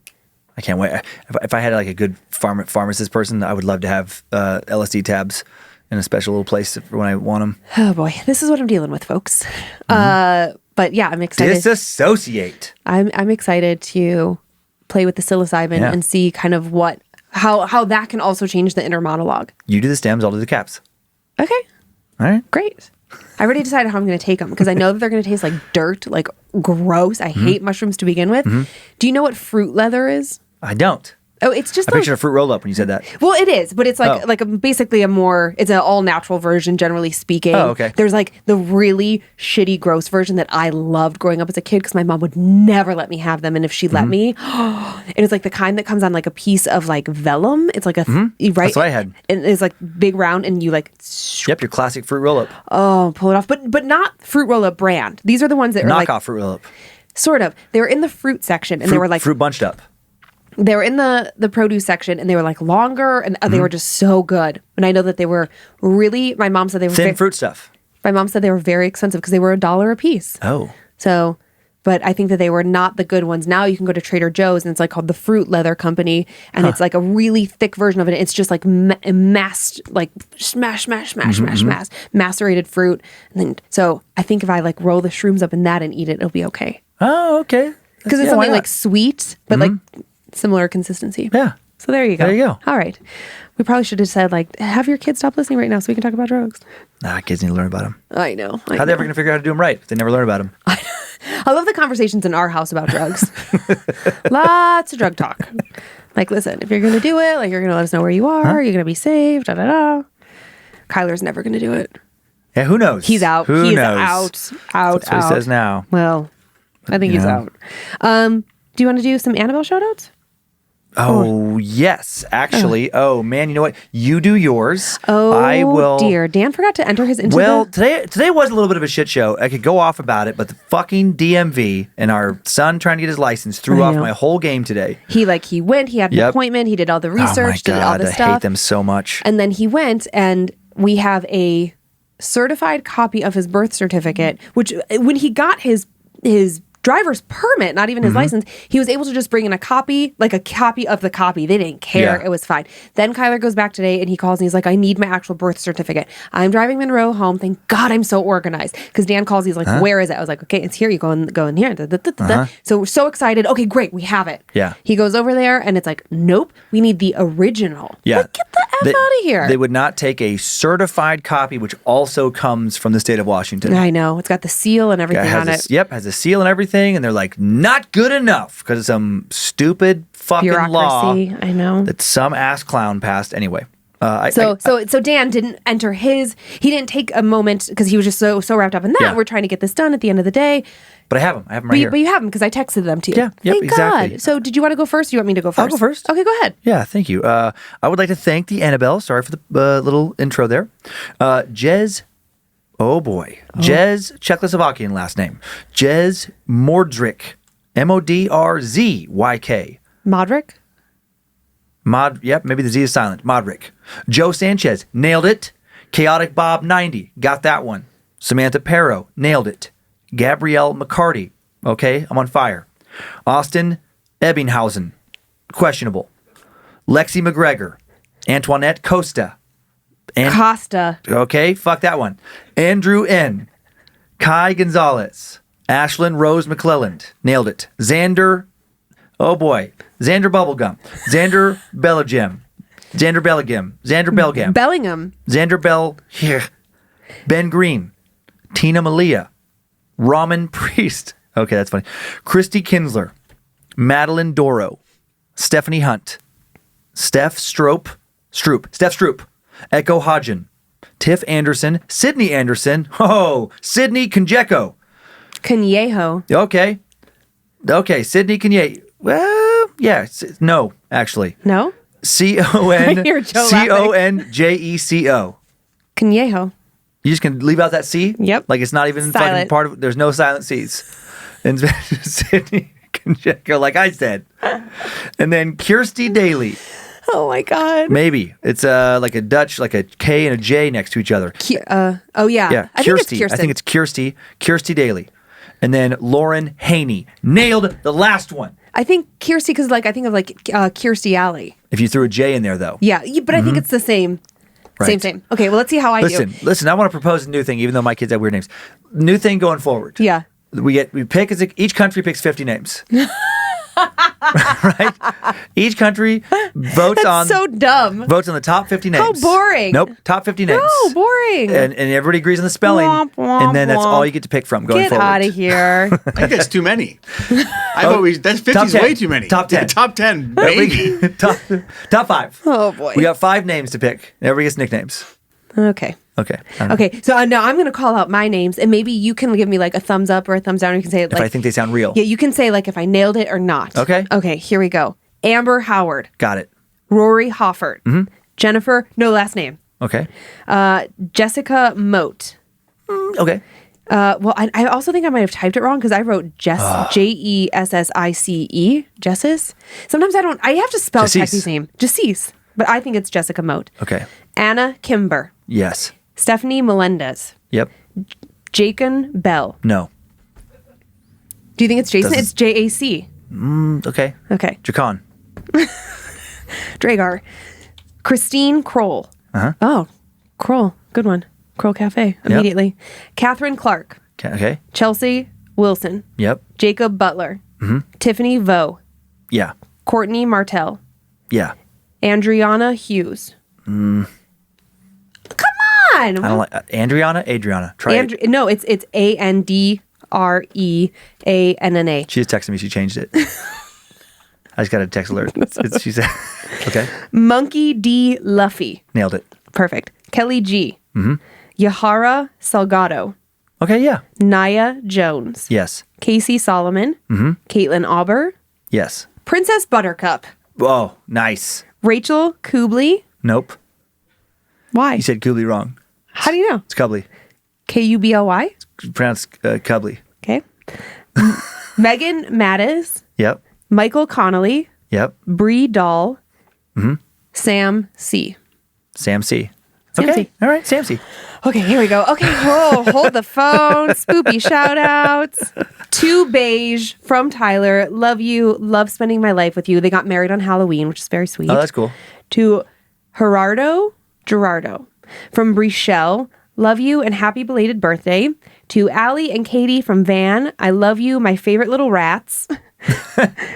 I can't wait. If I had like a good pharmacist person, I would love to have LSD tabs in a special little place for when I want them. Oh boy, this is what I'm dealing with, folks. But yeah, I'm excited. Disassociate. I'm excited to play with the psilocybin and see kind of how that can also change the inner monologue. You do the stems, I'll do the caps. Okay. All right. Great. I already decided how I'm going to take them because I know that they're going to taste like dirt, like gross. I hate mushrooms to begin with. Do you know what fruit leather is? I don't. Oh, it's just I pictured a fruit roll up when you said that. Well, it is, but it's like basically it's an all natural version, generally speaking. Oh, okay. There's like the really shitty, gross version that I loved growing up as a kid because my mom would never let me have them, and if she let me, it was like the kind that comes on like a piece of like vellum. It's like a right. That's what I had. And it's like big round, and you like. Yep, your classic fruit roll up. Oh, pull it off, but not fruit roll up brand. These are the ones that are like knockoff fruit roll up. Sort of. They were in the fruit section, and they were like fruit bunched up. They were in the produce section, and they were like longer, and they were just so good. And I know that they were really. My mom said they were thin fruit stuff. My mom said they were very expensive because they were $1 a piece. Oh, so but I think that they were not the good ones. Now you can go to Trader Joe's and it's like called the Fruit Leather Company, and it's like a really thick version of it. It's just like massed, like smash, macerated fruit. And then, so I think if I like roll the shrooms up in that and eat it, it'll be okay. Oh, okay. Because it's something like sweet, but like similar consistency. Yeah. So there you go. There you go. All right. We probably should have said, like, have your kids stop listening right now so we can talk about drugs. Nah, kids need to learn about them. I know. How are they ever going to figure out how to do them right if they never learn about them? I love the conversations in our house about drugs. Lots of drug talk. Like, listen, if you're going to do it, like, you're going to let us know where you are. You're going to be safe. Da da da. Kyler's never going to do it. Yeah, who knows? He's out. Who knows? Out. That's what he says now. Well, I think he's out. Do you want to do some Annabelle shout-outs? Oh, yes, actually. Oh, man, you know what? You do yours. Oh, I will. Dear. Dan forgot to enter his into today was a little bit of a shit show. I could go off about it, but the fucking DMV and our son trying to get his license threw off my whole game today. He went, he had an appointment, he did all the research, oh my God, did all the stuff. I hate them so much. And then he went, and we have a certified copy of his birth certificate, which when he got his driver's permit, not even his license, he was able to just bring in a copy, like a copy of the copy. They didn't care. Yeah. It was fine. Then Kyler goes back today and he calls and he's like, I need my actual birth certificate. I'm driving Monroe home. Thank God I'm so organized. Because Dan calls, he's like, where is it? I was like, okay, it's here. You go in here. So we're so excited. Okay, great. We have it. Yeah. He goes over there and it's like, nope, we need the original. Yeah. Like, get the F out of here. They would not take a certified copy, which also comes from the state of Washington. I know. It's got the seal and everything on it. Yep, has a seal and everything. And they're like, not good enough because of some stupid fucking law I know. that some ass clown passed. Anyway. So Dan didn't enter he didn't take a moment because he was just so wrapped up in that. Yeah. We're trying to get this done at the end of the day. But I have them. I have them right here. But you have them because I texted them to you. Yeah, yep, Thank exactly. God. So did you want to go first? Or do you want me to go first? I'll go first. Okay, go ahead. Yeah, thank you. I would like to thank the Annabelle. Sorry for the little intro there. Jez. Oh boy. Jez, Czechoslovakian last name. Jez Mordryk. Modrzyk. Modric? Yep, maybe the Z is silent. Modric. Joe Sanchez, nailed it. Chaotic Bob 90, got that one. Samantha Perro, nailed it. Gabrielle McCarty, okay, I'm on fire. Austin Ebbinghausen, questionable. Lexi McGregor, Antoinette Costa. Costa. Okay, fuck that one. Andrew N. Kai Gonzalez. Ashlyn Rose McClelland. Nailed it. Xander. Oh boy. Xander Bubblegum. Xander Bellegem. Xander Bellegem. Xander Belgam. Bellingham. Xander Bell. Here. Ben Green. Tina Malia. Ramen Priest. Okay, that's funny. Christy Kinsler. Madeline Doro. Stephanie Hunt. Steph Stroop. Steph Stroop. Echo Hodgen. Tiff Anderson. Sydney Anderson. Oh, Sydney Conjeco. Canyejo. Okay, Sydney Kanye. Well, yeah, no, actually. No? Conjeco. Canyejo. You just can leave out that C? Yep. Like it's not even Silent. fucking part of there's no silent C's. And Sydney Conjeco, like I said. And then Kirsty Daly. Oh my God. Maybe. It's like a Dutch, like a K and a J next to each other. Oh yeah. Yeah, I think it's Kirsten. I think it's Kirsty Daly. And then Lauren Haney. Nailed the last one. I think Kirsty, because I think of Kirstie Alley. If you threw a J in there, though. Yeah, but I think it's the same. Right. Same. Okay, well, let's see how I do. Listen, I want to propose a new thing, even though my kids have weird names. New thing going forward. Yeah. We pick, each country picks 50 names. Right? Each country votes on so dumb. Votes on the top 50 names. How boring. Nope, top 50 names. No, boring. And everybody agrees on the spelling. Womp, womp, and then that's womp. all you get to pick from going forward. Get out of here. I think that's too many. I thought that's 50 is way too many. Top 10. Yeah, top 10, maybe. top 5. Oh, boy. We got 5 names to pick. Everybody gets nicknames. Okay. Okay. So now I'm going to call out my names, and maybe you can give me a thumbs up or a thumbs down. Or you can say if I think they sound real. Yeah, you can say if I nailed it or not. Okay. Okay. Here we go. Amber Howard. Got it. Rory Hoffert. Mm-hmm. Jennifer. No last name. Okay. Jessica Moat. Okay. Well, I also think I might have typed it wrong because I wrote Jessice. Jessis. Sometimes I have to spell check these names. Jessis. But I think it's Jessica Moat. Okay. Anna Kimber. Yes. Stephanie Melendez. Yep. Jacon Bell. No. Do you think it's Jason? Doesn't- It's J-A-C. Okay. Okay. Jacon. Dragar. Christine Kroll. Uh-huh. Oh, Kroll. Good one. Kroll Cafe. Immediately. Catherine Clark. Okay. Chelsea Wilson. Yep. Jacob Butler. Mm-hmm. Tiffany Vo. Yeah. Courtney Martell. Yeah. Andriana Hughes. Come on. I don't like Adriana. Try it. No, it's Andreanna. She just texted me. She changed it. I just got a text alert. She said, okay. Monkey D. Luffy. Nailed it. Perfect. Kelly G. Mm-hmm. Yahara Salgado. Okay, yeah. Naya Jones. Yes. Casey Solomon. Mm-hmm. Caitlin Auber. Yes. Princess Buttercup. Oh, nice. Rachel Kubli. Nope. Why? You said Kubli wrong. How do you know? It's Kubli. Kubly. Pronounced Kubli. Okay. Megan Mattis. Yep. Michael Connolly. Yep. Bree Dahl. Mm-hmm. Sam C. Sam C. Sam Okay. C. All right, Sam C. Okay, here we go. Okay, hold the phone. Spoopy shout outs. To Beige from Tyler. Love you. Love spending my life with you. They got married on Halloween, which is very sweet. Oh, that's cool. To Gerardo from Brichelle. Love you and happy belated birthday. To Allie and Katie from Van. I love you, my favorite little rats.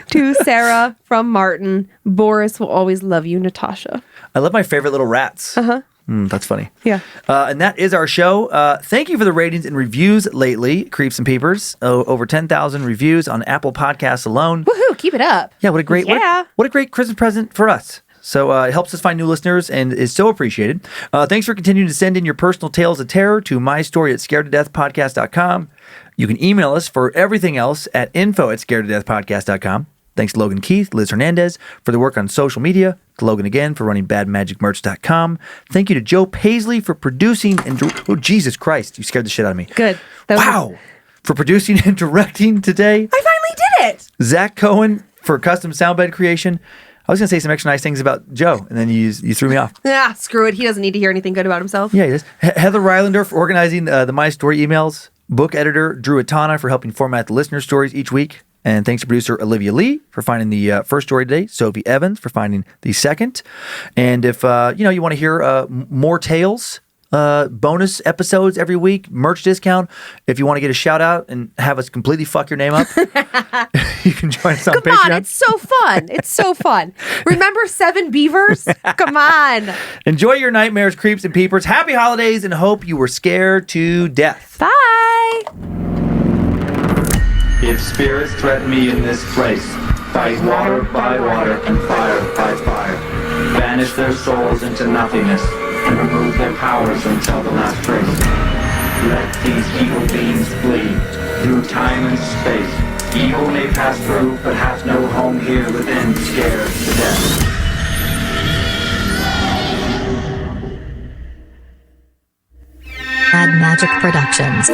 To Sarah from Martin. Boris will always love you, Natasha. I love my favorite little rats. Uh-huh. That's funny. Yeah. And that is our show. Thank you for the ratings and reviews lately, Creeps and Peepers. Over 10,000 reviews on Apple Podcasts alone. Woohoo, keep it up. Yeah, what a great what a great Christmas present for us. So it helps us find new listeners and is so appreciated. Thanks for continuing to send in your personal tales of terror to mystory@scaredtodeathpodcast.com. You can email us for everything else at info@scaredtodeathpodcast.com. Thanks to Logan Keith, Liz Hernandez for the work on social media. To Logan again for running badmagicmerch.com. Thank you to Joe Paisley for producing and... Oh, Jesus Christ. You scared the shit out of me. Good. Wow. For producing and directing today. I finally did it. Zach Cohen for custom soundbed creation. I was going to say some extra nice things about Joe, and then you threw me off. Screw it. He doesn't need to hear anything good about himself. Yeah, he does. Heather Rylander for organizing the My Story emails. Book editor Drew Atana for helping format the listener stories each week. And thanks to producer Olivia Lee for finding the first story today. Sophie Evans for finding the second. And if you want to hear more tales, bonus episodes every week, merch discount. If you want to get a shout out and have us completely fuck your name up, you can join us on Patreon. Come on, it's so fun. It's so fun. Remember 7 beavers? Come on. Enjoy your nightmares, creeps, and peepers. Happy holidays, and hope you were scared to death. Bye. If spirits threaten me in this place, fight water by water and fire by fire. Banish their souls into nothingness and remove their powers until the last trace. Let these evil beings flee through time and space. Evil may pass through, but has no home here within, scared to death. Bad Magic Productions.